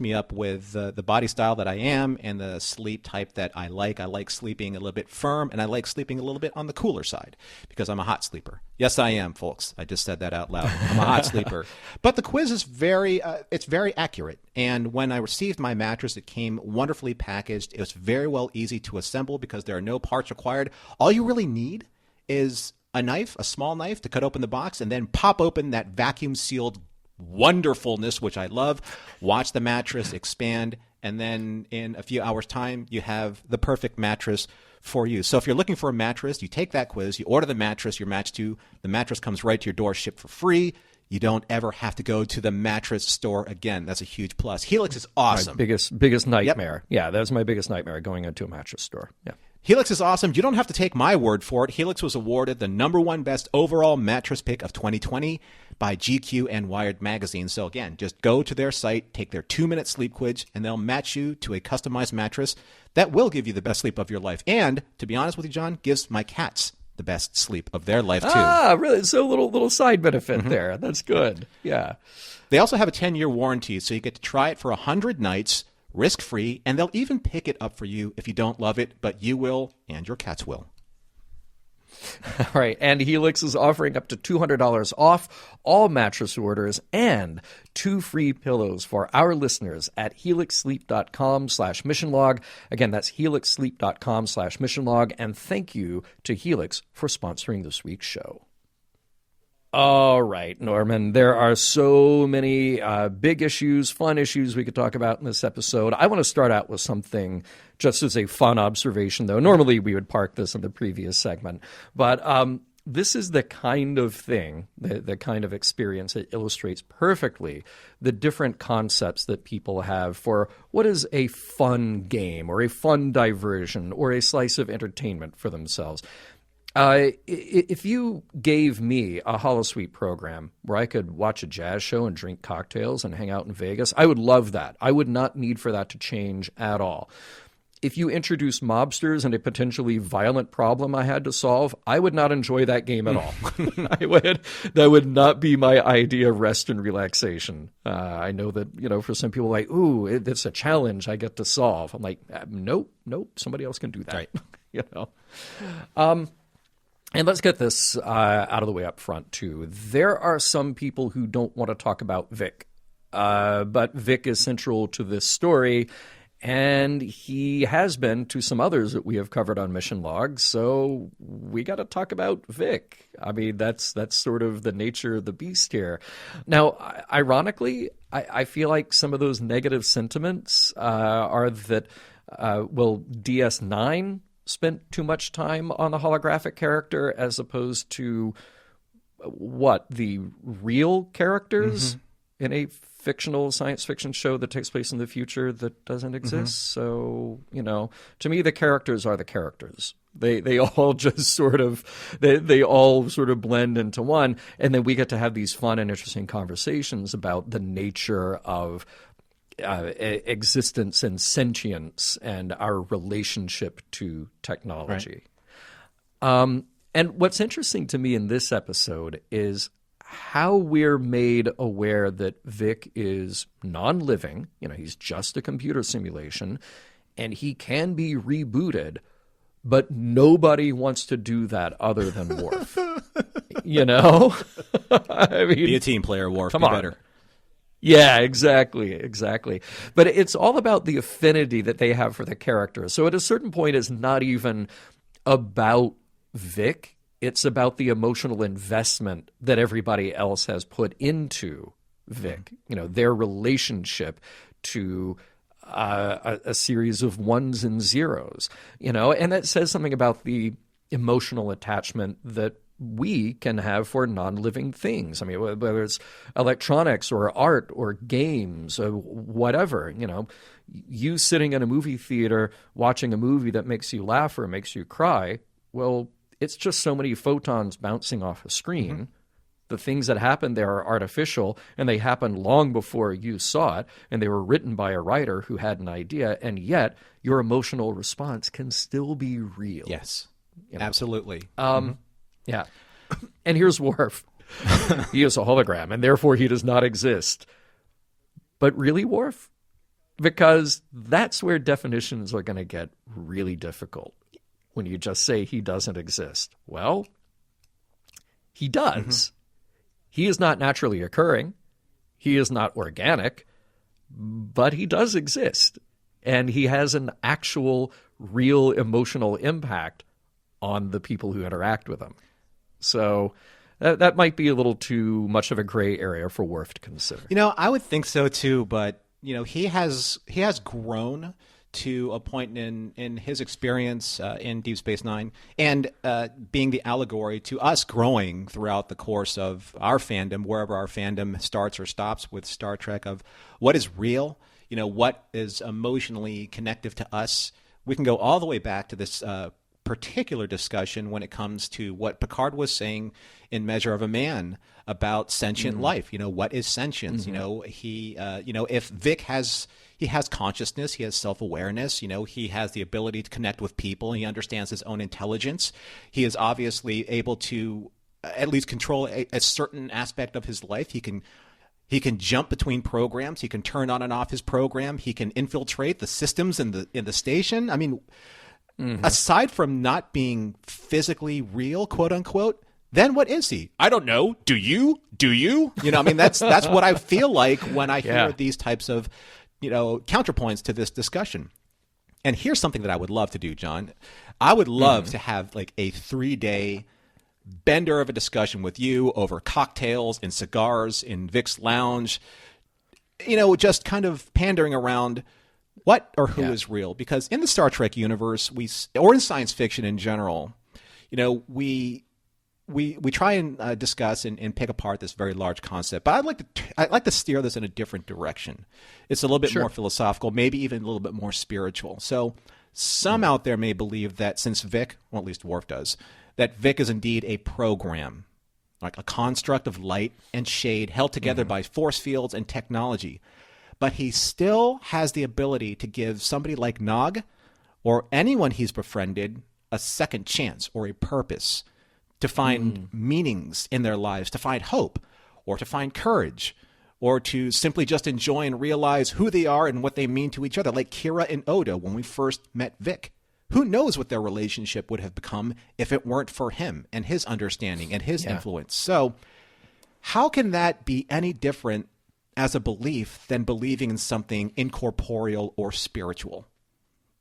me up with the body style that I am and the sleep type that I like. I like sleeping a little bit firm, and I like sleeping a little bit on the cooler side because I'm a hot sleeper. Yes, I am, folks. I just said that out loud. I'm a hot sleeper. But the quiz is very accurate. And when I received my mattress, it came wonderfully packaged. It was very well easy to assemble because there are no parts required. All you really need is a knife, a small knife, to cut open the box and then pop open that vacuum-sealed wonderfulness, which I love. Watch the mattress expand, and then in a few hours' time, you have the perfect mattress for you. So if you're looking for a mattress, you take that quiz, you order the mattress you're matched to, the mattress comes right to your door, shipped for free. You don't ever have to go to the mattress store again. That's a huge plus. Helix is awesome. My biggest nightmare. Yep. Yeah, that's my biggest nightmare, going into a mattress store. Yeah. Helix is awesome. You don't have to take my word for it. Helix was awarded the #1 best overall mattress pick of 2020 by GQ and Wired magazine. So again, just go to their site, take their 2-minute sleep quiz, and they'll match you to a customized mattress that will give you the best sleep of your life. And to be honest with you, John, gives my cats the best sleep of their life too. Ah, really? So little side benefit there. That's good. Yeah. They also have a 10-year warranty, so you get to try it for 100 nights, risk-free, and they'll even pick it up for you if you don't love it, but you will, and your cats will. All right, and Helix is offering up to $200 off all mattress orders and 2 free pillows for our listeners at helixsleep.com/missionlog. Again, that's helixsleep.com/missionlog, and thank you to Helix for sponsoring this week's show. All right, Norman, there are so many big issues, fun issues we could talk about in this episode. I want to start out with something just as a fun observation, though. Normally we would park this in the previous segment, but this is the kind of thing, the kind of experience that illustrates perfectly the different concepts that people have for what is a fun game or a fun diversion or a slice of entertainment for themselves. If you gave me a holosuite program where I could watch a jazz show and drink cocktails and hang out in Vegas, I would love that. I would not need for that to change at all. If you introduced mobsters and a potentially violent problem I had to solve, I would not enjoy that game at all. That would not be my idea of rest and relaxation. I know that, for some people, like, ooh, it's a challenge I get to solve. I'm like, nope, somebody else can do that. Right. And let's get this out of the way up front, too. There are some people who don't want to talk about Vic, but Vic is central to this story, and he has been to some others that we have covered on Mission Log, so we got to talk about Vic. I mean, that's sort of the nature of the beast here. Now, ironically, I feel like some of those negative sentiments are that, DS9 spent too much time on the holographic character as opposed to the real characters in a fictional science fiction show that takes place in the future that doesn't exist. So, to me, the characters are the characters. They all just sort of they all sort of blend into one, and then we get to have these fun and interesting conversations about the nature of existence and sentience and our relationship to technology. Right. And what's interesting to me in this episode is how we're made aware that Vic is non-living. He's just a computer simulation, and he can be rebooted, but nobody wants to do that other than Worf. I mean, be a team player, Worf. Come be on. Better. Yeah, exactly. But it's all about the affinity that they have for the character. So at a certain point, it's not even about Vic. It's about the emotional investment that everybody else has put into Vic, their relationship to a series of ones and zeros, and that says something about the emotional attachment that we can have for non-living things. I mean, whether it's electronics or art or games or whatever, you sitting in a movie theater watching a movie that makes you laugh or makes you cry, well, it's just so many photons bouncing off a screen. Mm-hmm. The things that happen there are artificial, and they happened long before you saw it, and they were written by a writer who had an idea, and yet your emotional response can still be real. Yes, absolutely. Yeah. And here's Worf. He is a hologram, and therefore he does not exist. But really, Worf? Because that's where definitions are going to get really difficult when you just say he doesn't exist. Well, he does. Mm-hmm. He is not naturally occurring. He is not organic, but he does exist. And he has an actual, real emotional impact on the people who interact with him. So that might be a little too much of a gray area for Worf to consider. I would think so too, but he has grown to a point in his experience in Deep Space Nine, and being the allegory to us growing throughout the course of our fandom, wherever our fandom starts or stops with Star Trek, of what is real, what is emotionally connective to us. We can go all the way back to this particular discussion when it comes to what Picard was saying in Measure of a Man about sentient life. What is sentience? Mm-hmm. If Vic has consciousness, he has self-awareness, he has the ability to connect with people, he understands his own intelligence. He is obviously able to at least control a certain aspect of his life. He can jump between programs. He can turn on and off his program. He can infiltrate the systems in the station. I mean, aside from not being physically real, quote unquote, then what is he? I don't know. Do you? That's what I feel like when I hear these types of, counterpoints to this discussion. And here's something that I would love to do, John. I would love to have like a 3-day bender of a discussion with you over cocktails and cigars in Vic's lounge, just kind of pandering around what or who is real. Because in the Star Trek universe, or in science fiction in general, we try and discuss and pick apart this very large concept. But I'd like to steer this in a different direction. It's a little bit more philosophical, maybe even a little bit more spiritual. So some out there may believe that since Vic, or at least Worf does, that Vic is indeed a program, like a construct of light and shade held together by force fields and technology. But he still has the ability to give somebody like Nog or anyone he's befriended a second chance or a purpose, to find meanings in their lives, to find hope, or to find courage, or to simply just enjoy and realize who they are and what they mean to each other, like Kira and Odo when we first met Vic. Who knows what their relationship would have become if it weren't for him and his understanding and his influence. So how can that be any different as a belief than believing in something incorporeal or spiritual?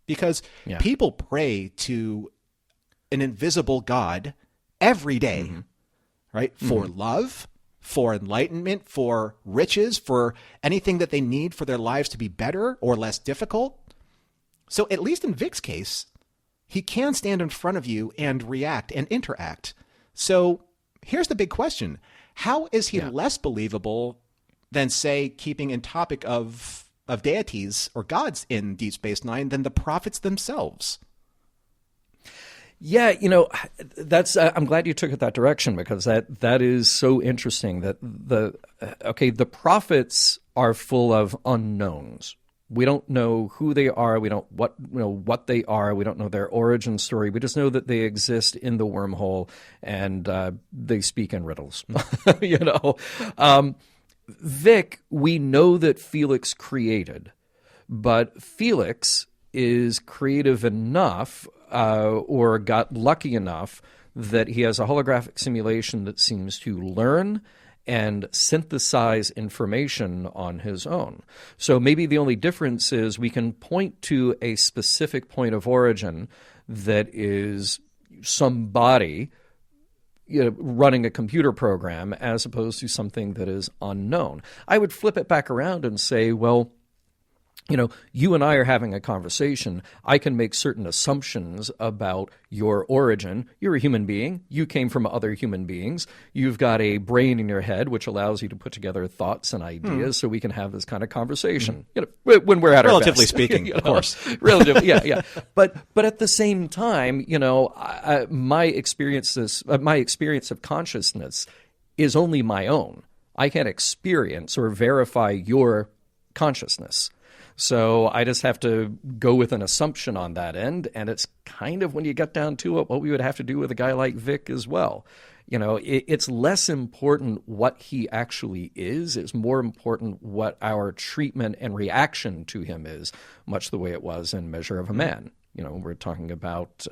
Because people pray to an invisible God every day, right? For love, for enlightenment, for riches, for anything that they need for their lives to be better or less difficult. So at least in Vic's case, he can stand in front of you and react and interact. So here's the big question. How is he less believable than, say, keeping in topic of deities or gods in Deep Space Nine than the prophets themselves? Yeah, that's. I'm glad you took it that direction, because that is so interesting. That the prophets are full of unknowns. We don't know who they are. We don't what they are. We don't know their origin story. We just know that they exist in the wormhole and they speak in riddles. Vic, we know that Felix created, but Felix is creative enough or got lucky enough that he has a holographic simulation that seems to learn and synthesize information on his own. So maybe the only difference is we can point to a specific point of origin that is somebody running a computer program as opposed to something that is unknown. I would flip it back around and say, well, you and I are having a conversation. I can make certain assumptions about your origin. You're a human being. You came from other human beings. You've got a brain in your head, which allows you to put together thoughts and ideas so we can have this kind of conversation, when we're at our best. Relatively speaking, of course. Relatively, yeah. But at the same time, my experience of consciousness is only my own. I can't experience or verify your consciousness. So I just have to go with an assumption on that end, and it's kind of, when you get down to it, what we would have to do with a guy like Vic as well. It's less important what he actually is. It's more important what our treatment and reaction to him is, much the way it was in Measure of a Man. We're talking about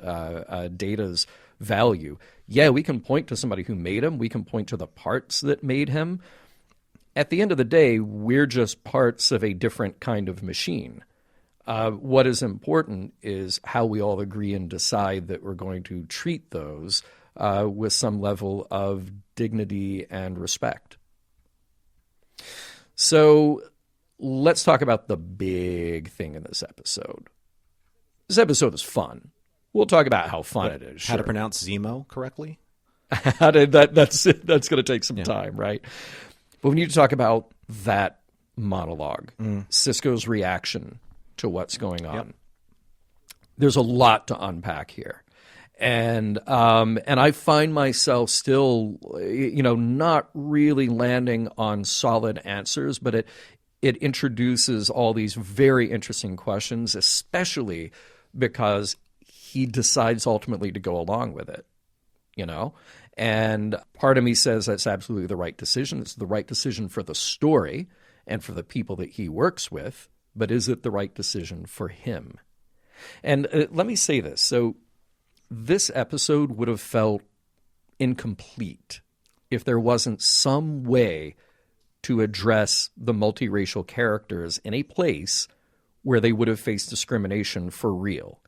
Data's value. Yeah, we can point to somebody who made him. We can point to the parts that made him. At the end of the day, we're just parts of a different kind of machine. What is important is how we all agree and decide that we're going to treat those with some level of dignity and respect. So let's talk about the big thing in this episode. This episode is fun. We'll talk about how fun it is. How to pronounce Zemo correctly? That's going to take some time, right? But we need to talk about that monologue, Sisko's reaction to what's going on. Yep. There's a lot to unpack here. And I find myself still, not really landing on solid answers, but it introduces all these very interesting questions, especially because he decides ultimately to go along with it, And part of me says that's absolutely the right decision. It's the right decision for the story and for the people that he works with, but is it the right decision for him? And let me say this. So this episode would have felt incomplete if there wasn't some way to address the multiracial characters in a place where they would have faced discrimination for real.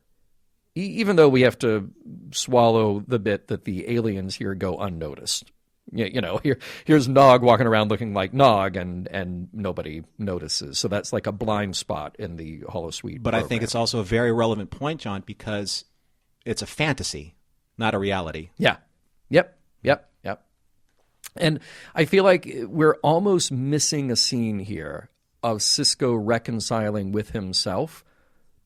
Even though we have to swallow the bit that the aliens here go unnoticed. Here's Nog walking around looking like Nog, and nobody notices. So that's like a blind spot in the holosuite But program. I think it's also a very relevant point, John, because it's a fantasy, not a reality. Yeah. Yep. And I feel like we're almost missing a scene here of Sisko reconciling with himself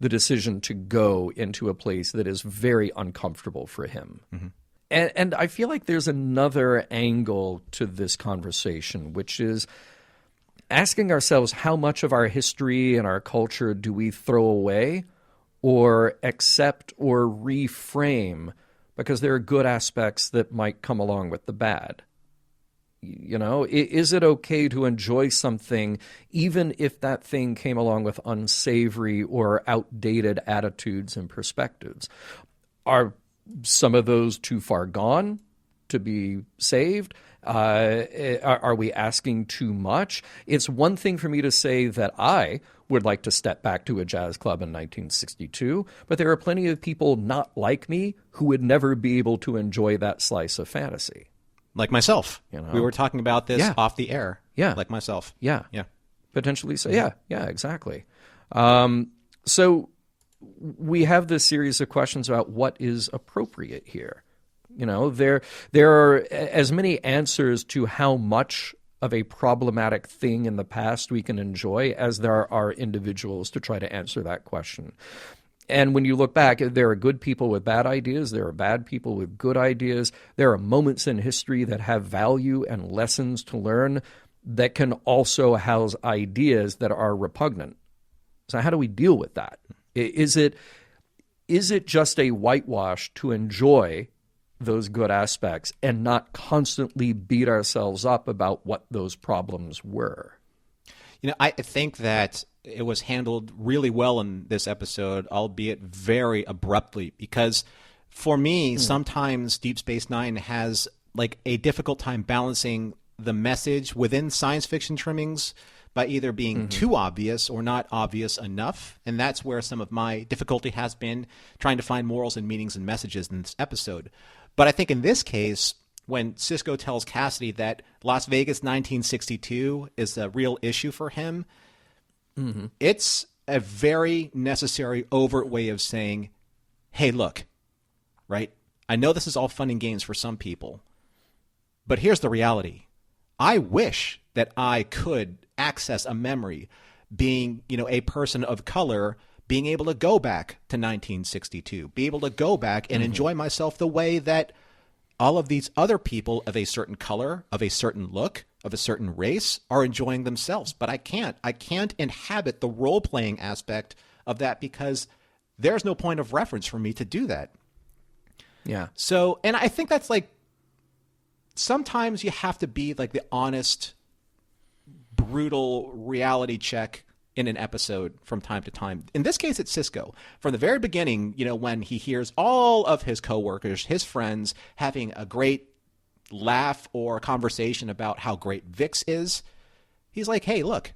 the decision to go into a place that is very uncomfortable for him. Mm-hmm. And I feel like there's another angle to this conversation, which is asking ourselves how much of our history and our culture do we throw away or accept or reframe because there are good aspects that might come along with the bad. Is it okay to enjoy something even if that thing came along with unsavory or outdated attitudes and perspectives? Are some of those too far gone to be saved? Are we asking too much? It's one thing for me to say that I would like to step back to a jazz club in 1962, but there are plenty of people not like me who would never be able to enjoy that slice of fantasy. Like myself. We were talking about this off the air. Yeah. Like myself. Yeah. Yeah. Potentially so. Yeah, exactly. So we have this series of questions about what is appropriate here. There are as many answers to how much of a problematic thing in the past we can enjoy as there are individuals to try to answer that question. And when you look back, there are good people with bad ideas. There are bad people with good ideas. There are moments in history that have value and lessons to learn that can also house ideas that are repugnant. So how do we deal with that? Is it just a whitewash to enjoy those good aspects and not constantly beat ourselves up about what those problems were? I think that it was handled really well in this episode, albeit very abruptly, because for me, sometimes Deep Space Nine has like a difficult time balancing the message within science fiction trimmings by either being too obvious or not obvious enough. And that's where some of my difficulty has been trying to find morals and meanings and messages in this episode. But I think in this case, when Sisko tells Cassidy that Las Vegas 1962 is a real issue for him, it's a very necessary, overt way of saying, hey, look, right? I know this is all fun and games for some people, but here's the reality. I wish that I could access a memory being, a person of color, being able to go back to 1962, be able to go back and enjoy myself the way that all of these other people of a certain color, of a certain look, of a certain race are enjoying themselves. But I can't inhabit the role-playing aspect of that because there's no point of reference for me to do that. Yeah. So, and I think that's like, sometimes you have to be like the honest, brutal reality check in an episode from time to time. In this case, it's Sisko. From the very beginning, when he hears all of his coworkers, his friends, having a great laugh or conversation about how great Vix is, he's like, hey, look,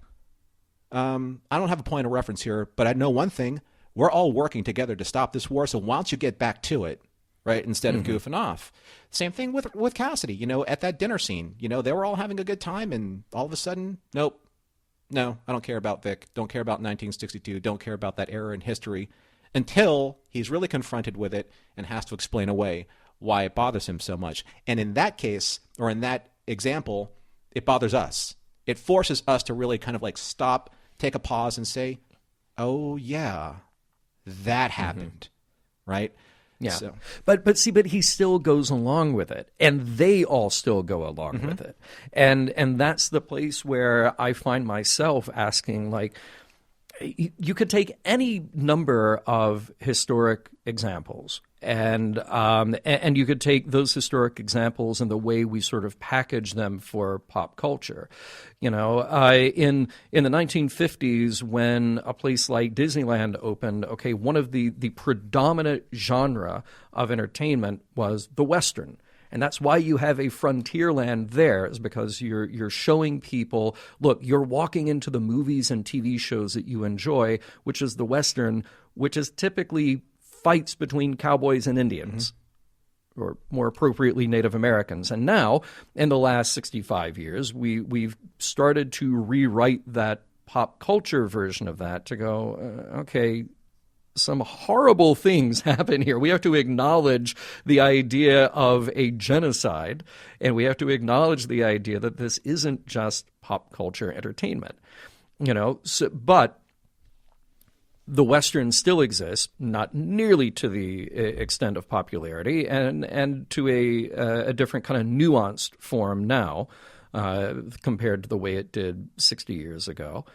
I don't have a point of reference here, but I know one thing. We're all working together to stop this war, so why don't you get back to it, right, instead of goofing off. Same thing with Cassidy, at that dinner scene. They were all having a good time, and all of a sudden, nope. No, I don't care about Vic. Don't care about 1962. Don't care about that era in history until he's really confronted with it and has to explain away why it bothers him so much. And in that case, or in that example, it bothers us. It forces us to really kind of like stop, take a pause and say, oh, yeah, that happened, right? Yeah. So. But he still goes along with it, and they all still go along with it. And that's the place where I find myself asking, like, you could take any number of historic examples, and you could take those historic examples and the way we sort of package them for pop culture. In the 1950s, when a place like Disneyland opened, okay, one of the predominant genre of entertainment was the Western. And that's why you have a Frontierland there, is because you're showing people, look, you're walking into the movies and TV shows that you enjoy, which is the Western, which is typically fights between cowboys and Indians, or more appropriately Native Americans. And now, in the last 65 years, we've started to rewrite that pop culture version of that to go, okay, some horrible things happen here. We have to acknowledge the idea of a genocide, and we have to acknowledge the idea that this isn't just pop culture entertainment. But the Western still exists, not nearly to the extent of popularity, and to a different kind of nuanced form now compared to the way it did 60 years ago.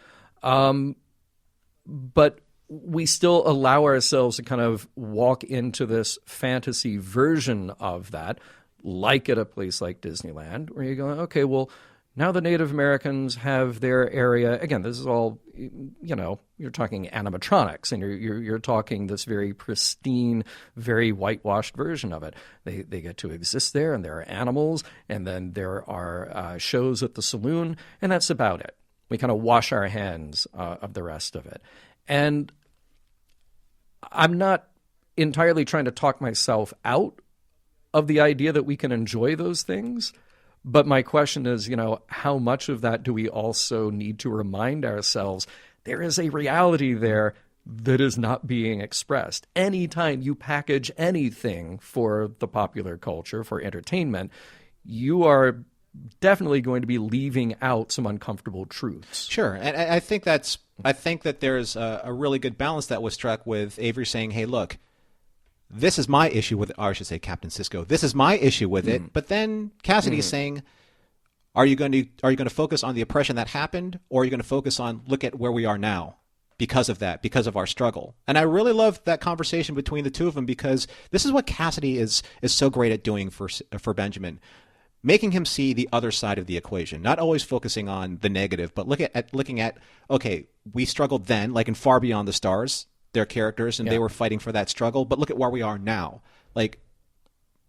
But we still allow ourselves to kind of walk into this fantasy version of that, like at a place like Disneyland, where you go, okay, well, now the Native Americans have their area. Again, this is all, you're talking animatronics, and you're talking this very pristine, very whitewashed version of it. They get to exist there, and there are animals, and then there are shows at the saloon, and that's about it. We kind of wash our hands of the rest of it. And I'm not entirely trying to talk myself out of the idea that we can enjoy those things. But my question is, how much of that do we also need to remind ourselves there is a reality there that is not being expressed? Anytime you package anything for the popular culture, for entertainment, you are definitely going to be leaving out some uncomfortable truths. Sure. And I think that there's a really good balance that was struck with Avery saying, hey, look, this is my issue with it, or I should say Captain Sisko. This is my issue with it. But then Cassidy is saying, are you going to focus on the oppression that happened, or are you going to focus on look at where we are now because of that, because of our struggle? And I really love that conversation between the two of them, because this is what Cassidy is so great at doing for Benjamin. Making him see the other side of the equation, not always focusing on the negative, but looking at, okay, we struggled then, like in Far Beyond the Stars, their characters, and they were fighting for that struggle, but look at where we are now. Like,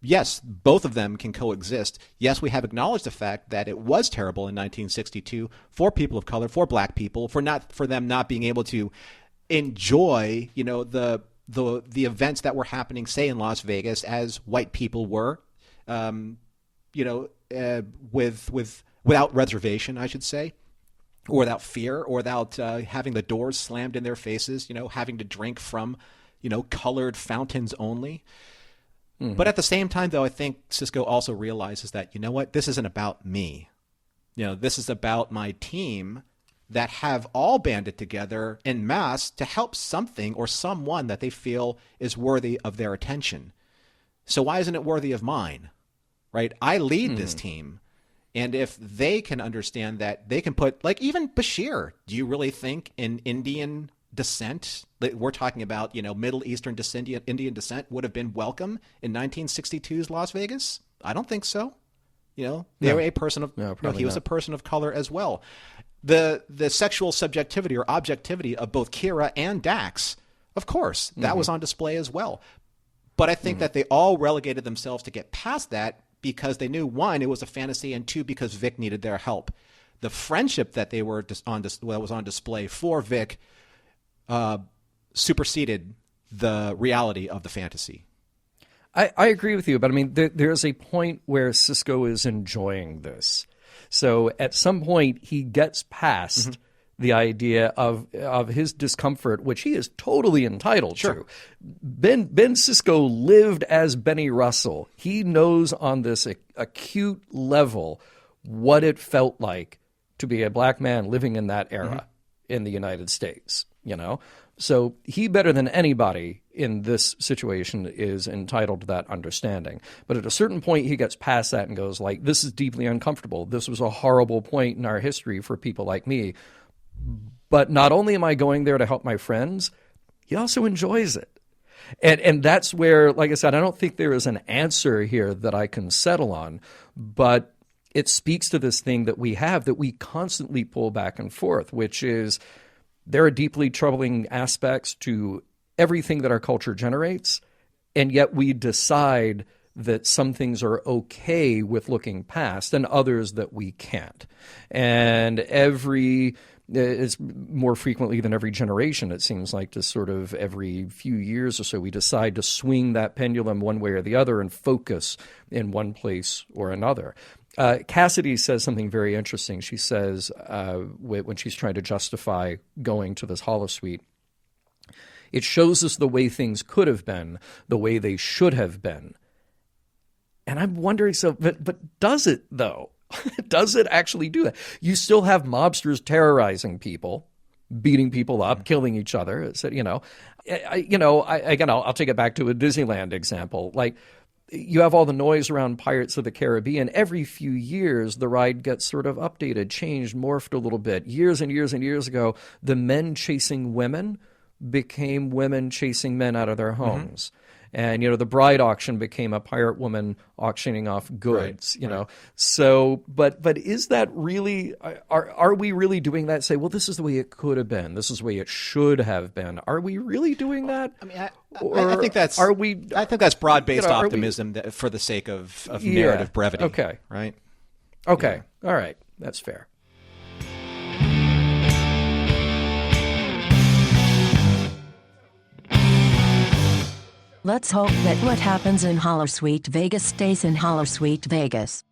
yes, both of them can coexist. Yes, we have acknowledged the fact that it was terrible in 1962 for people of color, for black people, for them not being able to enjoy, the events that were happening, say in Las Vegas, as white people were. without reservation, I should say, or without fear, or without having the doors slammed in their faces, having to drink from, colored fountains only. Mm-hmm. But at the same time, though, I think Sisko also realizes that, this isn't about me. This is about my team that have all banded together en masse to help something or someone that they feel is worthy of their attention. So why isn't it worthy of mine? Right? I lead this team. And if they can understand that, they can put, like, even Bashir, do you really think in Indian descent, that we're talking about, Middle Eastern Indian descent, would have been welcome in 1962's Las Vegas? I don't think so. They were a person of, he was a person of color as well. The sexual subjectivity or objectivity of both Kira and Dax, of course, that was on display as well. But I think that they all relegated themselves to get past that because they knew, one, it was a fantasy, and two, because Vic needed their help. The friendship that they were was on display for Vic superseded the reality of the fantasy. I agree with you, but I mean, there's a point where Sisko is enjoying this. So at some point, he gets past the idea of his discomfort, which he is totally entitled to. Ben Sisko lived as Benny Russell. He knows on this acute level what it felt like to be a black man living in that era in the United States, So he, better than anybody in this situation, is entitled to that understanding. But at a certain point, he gets past that and goes like, this is deeply uncomfortable. This was a horrible point in our history for people like me. But not only am I going there to help my friends, he also enjoys it. And that's where, like I said, I don't think there is an answer here that I can settle on, but it speaks to this thing that we have that we constantly pull back and forth, which is there are deeply troubling aspects to everything that our culture generates, and yet we decide that some things are okay with looking past and others that we can't. And it's more frequently than every generation, it seems like, just sort of every few years or so, we decide to swing that pendulum one way or the other and focus in one place or another. Cassidy says something very interesting. She says, when she's trying to justify going to this holosuite, it shows us the way things could have been, the way they should have been. And I'm wondering, but does it, though? Does it actually do that? You still have mobsters terrorizing people, beating people up, killing each other. I'll take it back to a Disneyland example. Like, you have all the noise around Pirates of the Caribbean. Every few years, the ride gets sort of updated, changed, morphed a little bit. Years and years and years ago, the men chasing women became women chasing men out of their homes. And, the bride auction became a pirate woman auctioning off goods, So, but is that really, are we really doing that? Say, well, this is the way it could have been. This is the way it should have been. Are we really doing that? I mean, I think that's, I think that's broad-based optimism for the sake of narrative brevity. Okay. Right? Okay. Yeah. All right. That's fair. Let's hope that what happens in Holosuite Vegas stays in Holosuite Vegas.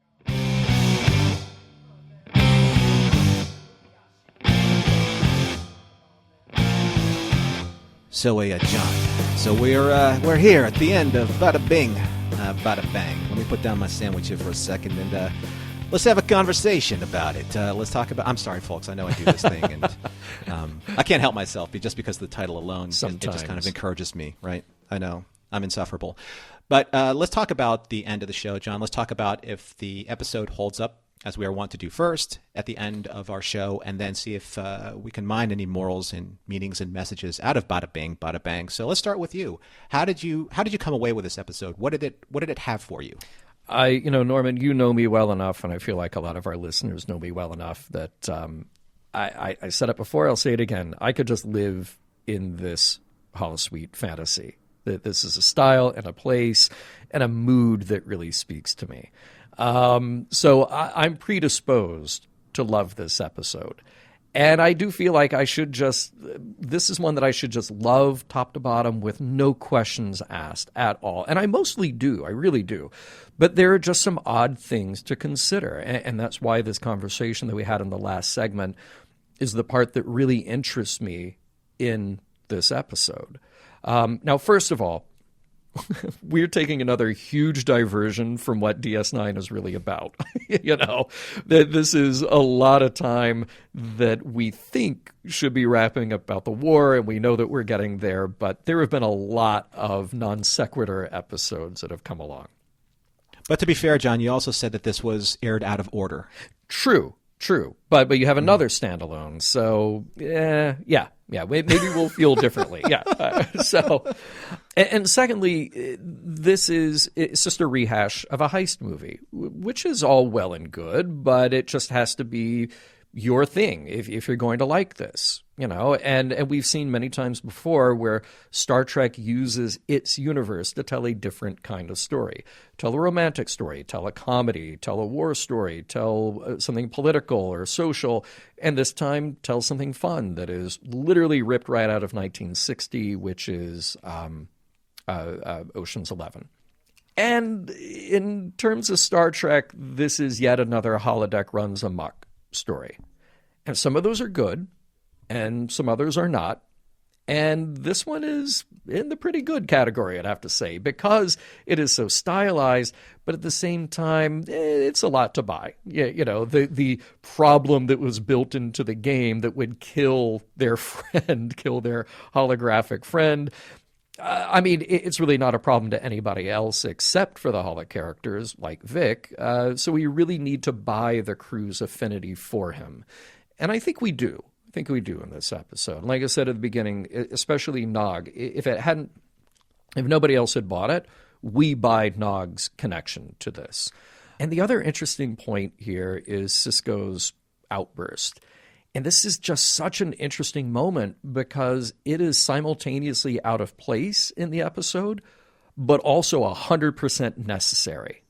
So, John, so we're here at the end of Badda-Bing Badda-Bang. Let me put down my sandwich here for a second, and let's have a conversation about it. Let's talk about... I'm sorry, folks. I know I do this thing, and I can't help myself just because of the title alone. It just kind of encourages me, right? I know. I'm insufferable. But let's talk about the end of the show, John. Let's talk about if the episode holds up, as we are wont to do first at the end of our show, and then see if we can mine any morals and meanings and messages out of Badda-Bing Badda-Bang. So let's start with you. How did you come away with this episode? What did it have for you? Norman, you know me well enough, and I feel like a lot of our listeners know me well enough that I said it before, I'll say it again. I could just live in this holosuite fantasy. This is a style and a place and a mood that really speaks to me. So I'm predisposed to love this episode. And I do feel like this is one that I should just love top to bottom with no questions asked at all. And I mostly do. I really do. But there are just some odd things to consider. And that's why this conversation that we had in the last segment is the part that really interests me in this episode. Now, first of all, we're taking another huge diversion from what DS9 is really about. That this is a lot of time that we think should be wrapping up about the war, and we know that we're getting there, but there have been a lot of non sequitur episodes that have come along. But to be fair, John, you also said that this was aired out of order. True. But you have another standalone, so yeah, maybe we'll feel differently. Yeah. And secondly, it's just a rehash of a heist movie, which is all well and good, but it just has to be your thing if you're going to like this, and we've seen many times before where Star Trek uses its universe to tell a different kind of story. Tell a romantic story, tell a comedy, tell a war story, tell something political or social, and this time tell something fun that is literally ripped right out of 1960, which is Ocean's 11. And in terms of Star Trek, this is yet another holodeck runs amok story. And some of those are good, and some others are not. And this one is in the pretty good category, I'd have to say, because it is so stylized, but at the same time, it's a lot to buy. The problem that was built into the game that would kill their friend, kill their holographic friend. It's really not a problem to anybody else except for the holo characters like Vic. So we really need to buy the crew's affinity for him. And I think we do. In this episode. Like I said at the beginning, especially Nog, if nobody else had bought it, we buy Nog's connection to this. And the other interesting point here is Sisko's outburst. And this is just such an interesting moment because it is simultaneously out of place in the episode, but also 100% necessary.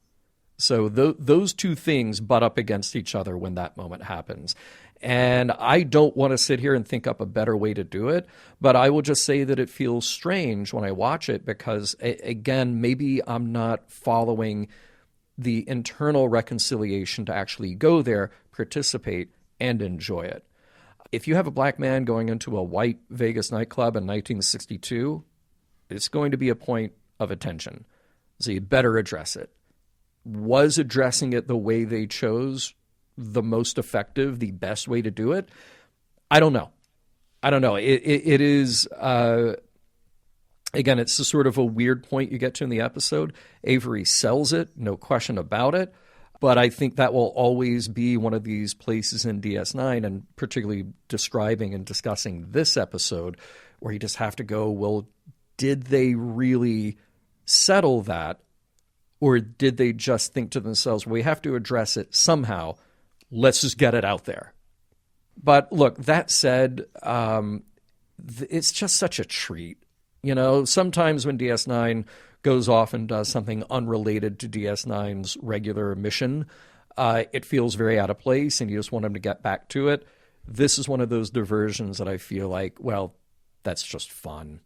So those two things butt up against each other when that moment happens. And I don't want to sit here and think up a better way to do it, but I will just say that it feels strange when I watch it because, again, maybe I'm not following the internal reconciliation to actually go there, participate, and enjoy it. If you have a black man going into a white Vegas nightclub in 1962, it's going to be a point of attention. So you better address it. Was addressing it the way they chose the most effective, the best way to do it? I don't know. It is, again, it's a sort of a weird point you get to in the episode. Avery sells it, no question about it. But I think that will always be one of these places in DS9, and particularly describing and discussing this episode, where you just have to go, well, did they really settle that? Or did they just think to themselves, well, we have to address it somehow. Let's just get it out there. But look, that said, it's just such a treat. Sometimes when DS9 goes off and does something unrelated to DS9's regular mission, it feels very out of place and you just want them to get back to it. This is one of those diversions that I feel like, well, that's just fun.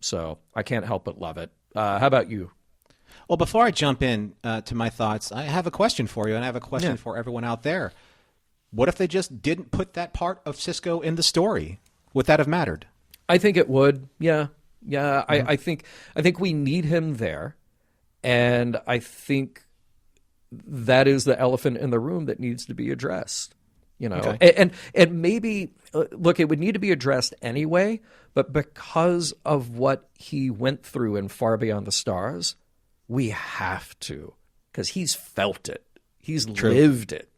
So I can't help but love it. How about you? Well, before I jump in to my thoughts, I have a question for you, and I have a question for everyone out there. What if they just didn't put that part of Sisko in the story? Would that have mattered? I think it would. Yeah. Mm-hmm. I think we need him there, and I think that is the elephant in the room that needs to be addressed. Okay. And maybe look, it would need to be addressed anyway, but because of what he went through in Far Beyond the Stars, we have to, because he's felt it. He's lived it,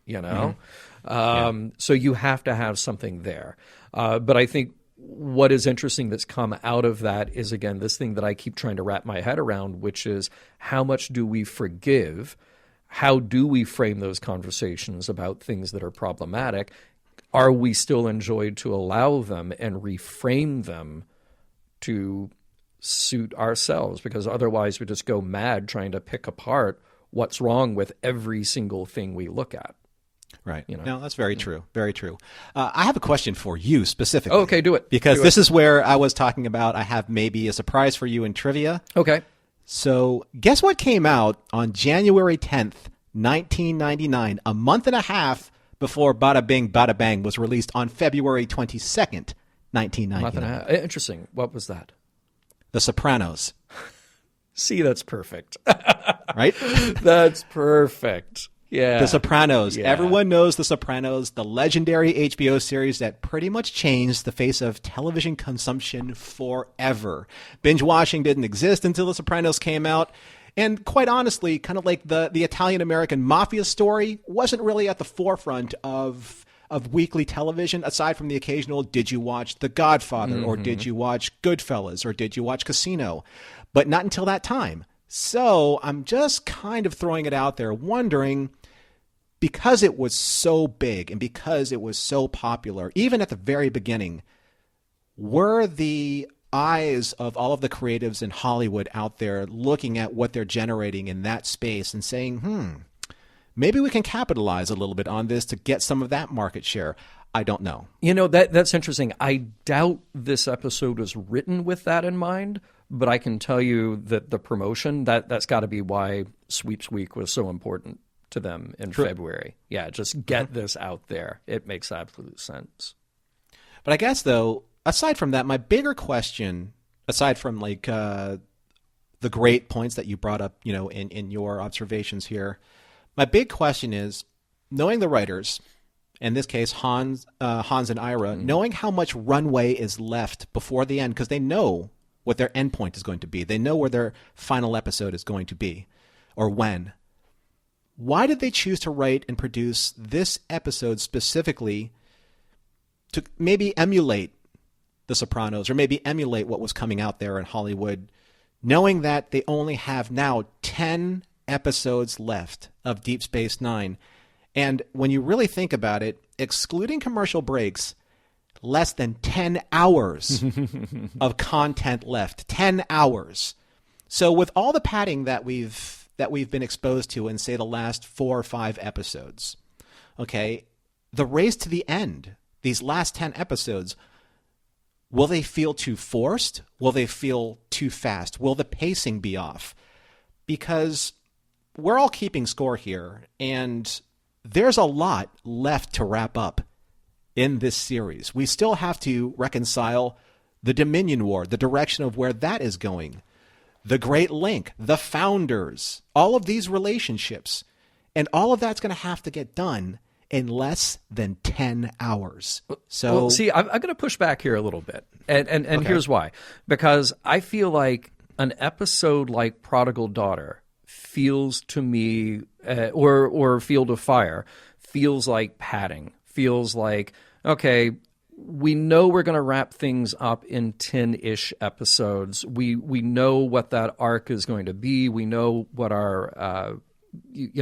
Mm-hmm. So you have to have something there. But I think what is interesting that's come out of that is, again, this thing that I keep trying to wrap my head around, which is how much do we forgive? How do we frame those conversations about things that are problematic? Are we still enjoyed to allow them and reframe them to suit ourselves? Because otherwise we just go mad trying to pick apart what's wrong with every single thing we look at. Right. You know? No, that's very true. Very true. I have a question for you specifically. Oh, okay, do it. Because Do this it. is where I was talking about I have maybe a surprise for you in trivia. Okay. So guess what came out on January 10th, 1999, a month and a half before Badda-Bing Badda-Bang was released on February 22nd, 1999. Interesting. What was that? The Sopranos. See, that's perfect. Right? That's perfect. Yeah. The Sopranos. Yeah. Everyone knows The Sopranos, the legendary HBO series that pretty much changed the face of television consumption forever. Binge watching didn't exist until The Sopranos came out. And quite honestly, kind of like the Italian-American mafia story wasn't really at the forefront of weekly television, aside from the occasional, did you watch The Godfather, or did you watch Goodfellas, or did you watch Casino? But not until that time. So I'm just kind of throwing it out there, wondering, because it was so big and because it was so popular, even at the very beginning, were the eyes of all of the creatives in Hollywood out there looking at what they're generating in that space and saying, maybe we can capitalize a little bit on this to get some of that market share? I don't know. You know, that's interesting. I doubt this episode was written with that in mind, but I can tell you that the promotion, that's got to be why Sweeps Week was so important to them in February. Yeah, just get this out there. It makes absolute sense. But I guess, though, aside from that, my bigger question, aside from like the great points that you brought up, you know, in your observations here, my big question is, knowing the writers, in this case Hans and Ira, knowing how much runway is left before the end, because they know what their end point is going to be. They know where their final episode is going to be, or when. Why did they choose to write and produce this episode specifically to maybe emulate The Sopranos, or maybe emulate what was coming out there in Hollywood, knowing that they only have now 10 episodes left of Deep Space Nine? And when you really think about it, excluding commercial breaks, less than 10 hours of content left. 10 hours. So with all the padding that we've been exposed to in, say, the last 4 or 5 episodes, okay, the race to the end, these last 10 episodes, will they feel too forced? Will they feel too fast? Will the pacing be off? Because we're all keeping score here, and there's a lot left to wrap up in this series. We still have to reconcile the Dominion War, the direction of where that is going, the Great Link, the Founders, all of these relationships. And all of that's going to have to get done in less than 10 hours. So, well, see, I'm going to push back here a little bit. And Okay. Here's why. Because I feel like an episode like Prodigal Daughter feels to me, or Field of Fire, feels like padding. Feels like, okay, we know we're going to wrap things up in 10-ish episodes. We know what that arc is going to be. We know what our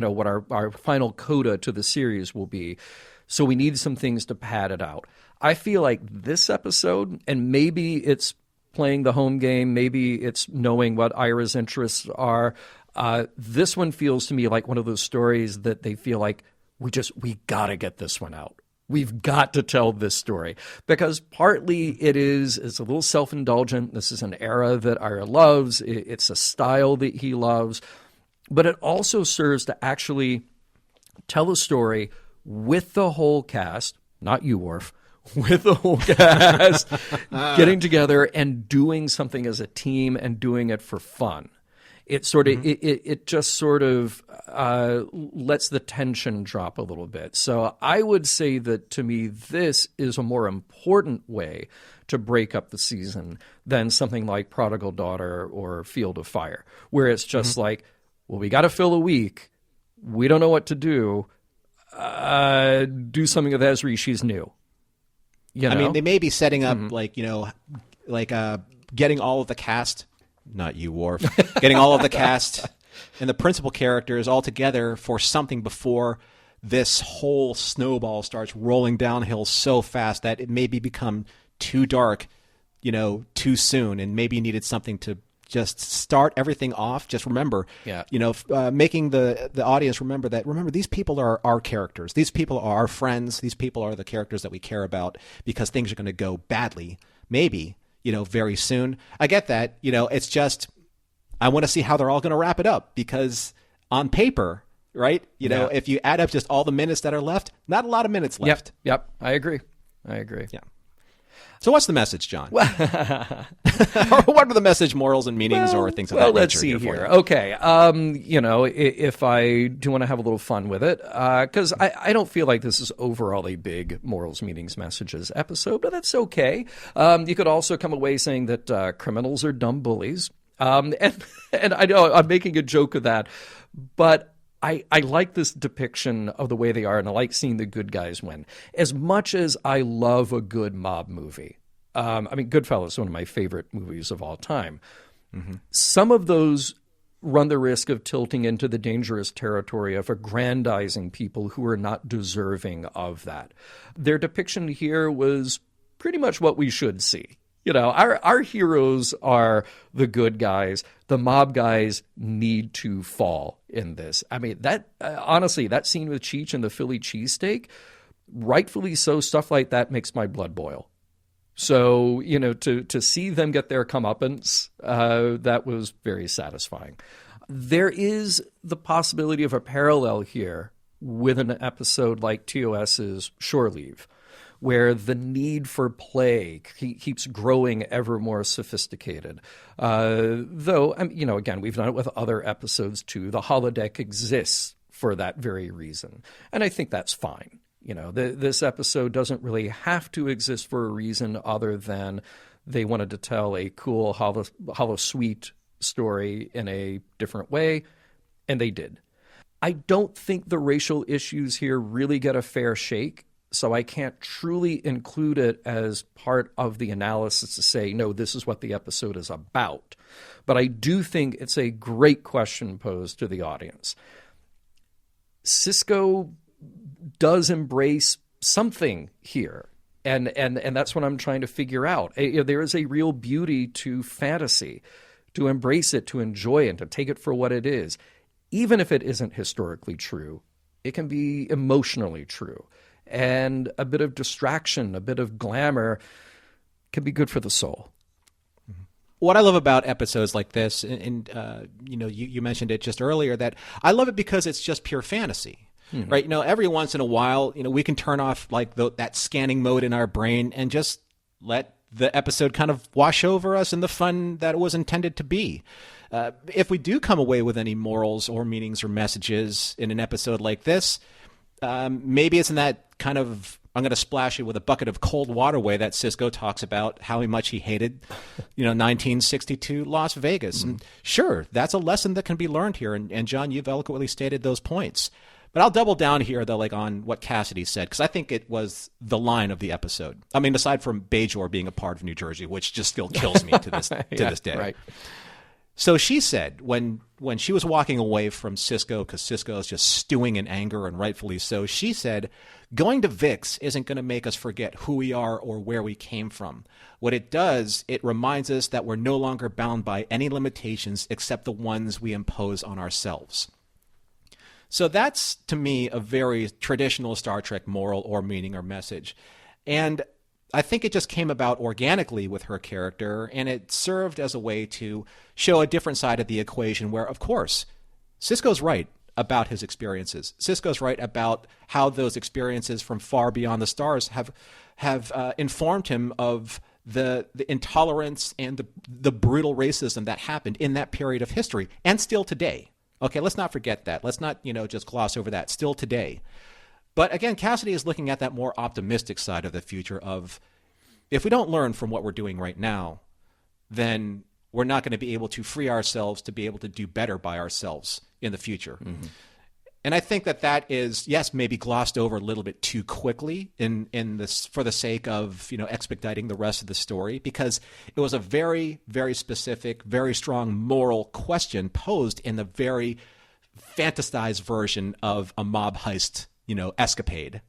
our final coda to the series will be. So we need some things to pad it out. I feel like this episode, and maybe it's playing the home game, maybe it's knowing what Ira's interests are. This one feels to me like one of those stories that they feel like we got to get this one out. We've got to tell this story, because partly it's a little self-indulgent. This is an era that Ira loves. It's a style that he loves, but it also serves to actually tell a story with the whole cast, not you, Worf, with the whole cast getting together and doing something as a team and doing it for fun. It sort of it just sort of lets the tension drop a little bit. So I would say that, to me, this is a more important way to break up the season than something like Prodigal Daughter or Field of Fire, where it's just like, well, we got to fill a week. We don't know what to do. Do something with Ezri. She's new. You know? I mean, they may be setting up getting all of the cast. Not you, Worf. Getting all of the cast and the principal characters all together for something before this whole snowball starts rolling downhill so fast that it maybe become too dark, too soon, and maybe needed something to just start everything off. Just remember, making the audience remember these people are our characters. These people are our friends. These people are the characters that we care about because things are going to go badly, maybe, very soon. I get that. It's just, I want to see how they're all going to wrap it up because on paper, right? If you add up just all the minutes that are left, not a lot of minutes left. Yep. I agree. Yeah. So what's the message, John? Or what are the message, morals, and meanings, or things of that nature? Let's see here. Okay. If I do want to have a little fun with it, because I don't feel like this is overall a big morals, meanings, messages episode, but that's okay. You could also come away saying that criminals are dumb bullies. And I know I'm making a joke of that, but I like this depiction of the way they are, and I like seeing the good guys win. As much as I love a good mob movie, Goodfellas is one of my favorite movies of all time. Mm-hmm. Some of those run the risk of tilting into the dangerous territory of aggrandizing people who are not deserving of that. Their depiction here was pretty much what we should see. Our heroes are the good guys. The mob guys need to fall in this. Honestly, that scene with Cheech and the Philly cheesesteak, rightfully so, stuff like that makes my blood boil. So, to see them get their comeuppance, that was very satisfying. There is the possibility of a parallel here with an episode like TOS's Shore Leave, where the need for play keeps growing ever more sophisticated. Though, again, we've done it with other episodes too. The holodeck exists for that very reason. And I think that's fine. This episode doesn't really have to exist for a reason other than they wanted to tell a cool holosuite story in a different way, and they did. I don't think the racial issues here really get a fair shake, so I can't truly include it as part of the analysis to say, no, this is what the episode is about. But I do think it's a great question posed to the audience. Sisko does embrace something here, and that's what I'm trying to figure out. There is a real beauty to fantasy, to embrace it, to enjoy it, to take it for what it is. Even if it isn't historically true, it can be emotionally true. And a bit of distraction, a bit of glamour can be good for the soul. What I love about episodes like this, and you mentioned it just earlier, that I love it because it's just pure fantasy, right? Every once in a while, we can turn off that scanning mode in our brain and just let the episode kind of wash over us and the fun that it was intended to be. If we do come away with any morals or meanings or messages in an episode like this, maybe it's in that kind of, I'm going to splash you with a bucket of cold water way that Sisko talks about how much he hated, 1962 Las Vegas. And sure, that's a lesson that can be learned here. And John, you've eloquently stated those points. But I'll double down here, though, on what Cassidy said, because I think it was the line of the episode. Aside from Bajor being a part of New Jersey, which just still kills me to this this day. Right. So she said when she was walking away from Sisko, because Sisko is just stewing in anger, and rightfully so, she said, going to Vic's isn't going to make us forget who we are or where we came from. What it does, it reminds us that we're no longer bound by any limitations except the ones we impose on ourselves. So that's, to me, a very traditional Star Trek moral or meaning or message. And I think it just came about organically with her character, and it served as a way to show a different side of the equation where, of course, Sisko's right about his experiences. Sisko's right about how those experiences from far beyond the stars have informed him of the intolerance and the brutal racism that happened in that period of history, and still today. Okay, let's not forget that. Let's not, just gloss over that. Still today. But again, Cassidy is looking at that more optimistic side of the future of, if we don't learn from what we're doing right now, then we're not going to be able to free ourselves to be able to do better by ourselves in the future. Mm-hmm. And I think that is, yes, maybe glossed over a little bit too quickly in this for the sake of, expediting the rest of the story, because it was a very, very specific, very strong moral question posed in the very fantasized version of a mob heist, escapade.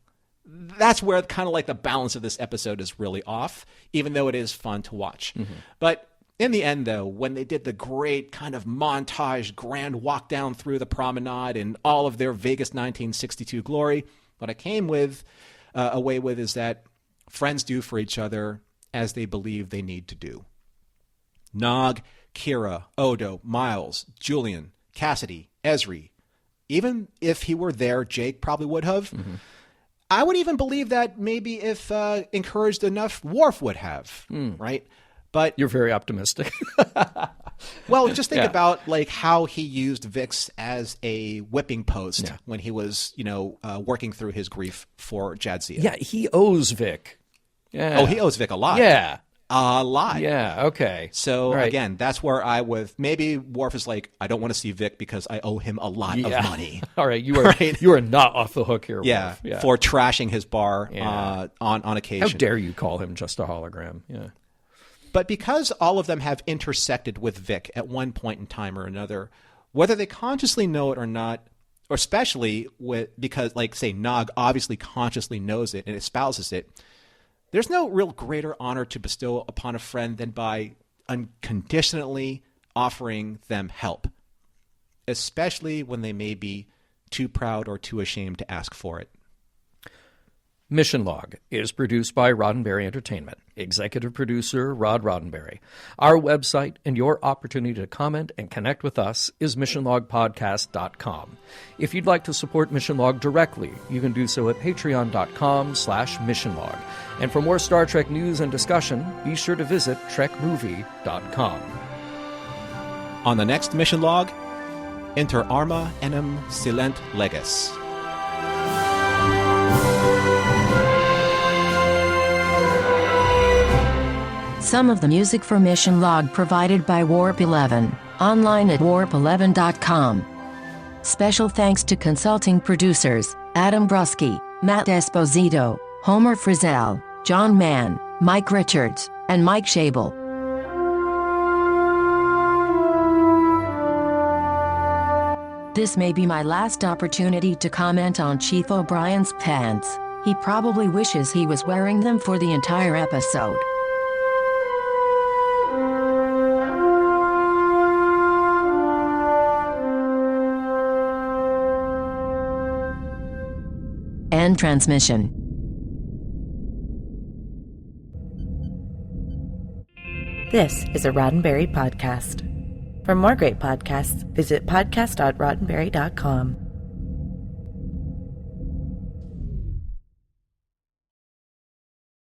That's where kind of the balance of this episode is really off, even though it is fun to watch. Mm-hmm. But In the end, though, when they did the great kind of montage, grand walk down through the promenade in all of their Vegas 1962 glory, what I came away with is that friends do for each other as they believe they need to do. Nog, Kira, Odo, Miles, Julian, Cassidy, Ezri. Even if he were there, Jake probably would have. Mm-hmm. I would even believe that maybe if encouraged enough, Worf would have, right? But you're very optimistic. Well, just think about like how he used Vix as a whipping post when he was, working through his grief for Jadzia. Yeah, he owes Vic. Yeah. Oh, he owes Vic a lot. Yeah. A lot. Yeah, okay. So, again, that's where maybe Worf is like, I don't want to see Vic because I owe him a lot of money. All right, you are not off the hook here, Worf. Yeah, for trashing his bar on occasion. How dare you call him just a hologram? Yeah. But because all of them have intersected with Vic at one point in time or another, whether they consciously know it or not, or especially because, like, say, Nog obviously consciously knows it and espouses it, there's no real greater honor to bestow upon a friend than by unconditionally offering them help, especially when they may be too proud or too ashamed to ask for it. Mission Log is produced by Roddenberry Entertainment. Executive producer Rod Roddenberry. Our website and your opportunity to comment and connect with us is missionlogpodcast.com. If you'd like to support Mission Log directly, you can do so at patreon.com/missionlog. And for more Star Trek news and discussion, be sure to visit trekmovie.com. On the next Mission Log, Inter Arma Enim Silent Legis. Some of the music for Mission Log provided by Warp 11, online at warp11.com. Special thanks to consulting producers, Adam Brusky, Matt Esposito, Homer Frizzell, John Mann, Mike Richards, and Mike Schabel. This may be my last opportunity to comment on Chief O'Brien's pants. He probably wishes he was wearing them for the entire episode. End transmission. This is a Roddenberry podcast. For more great podcasts, visit podcast.roddenberry.com.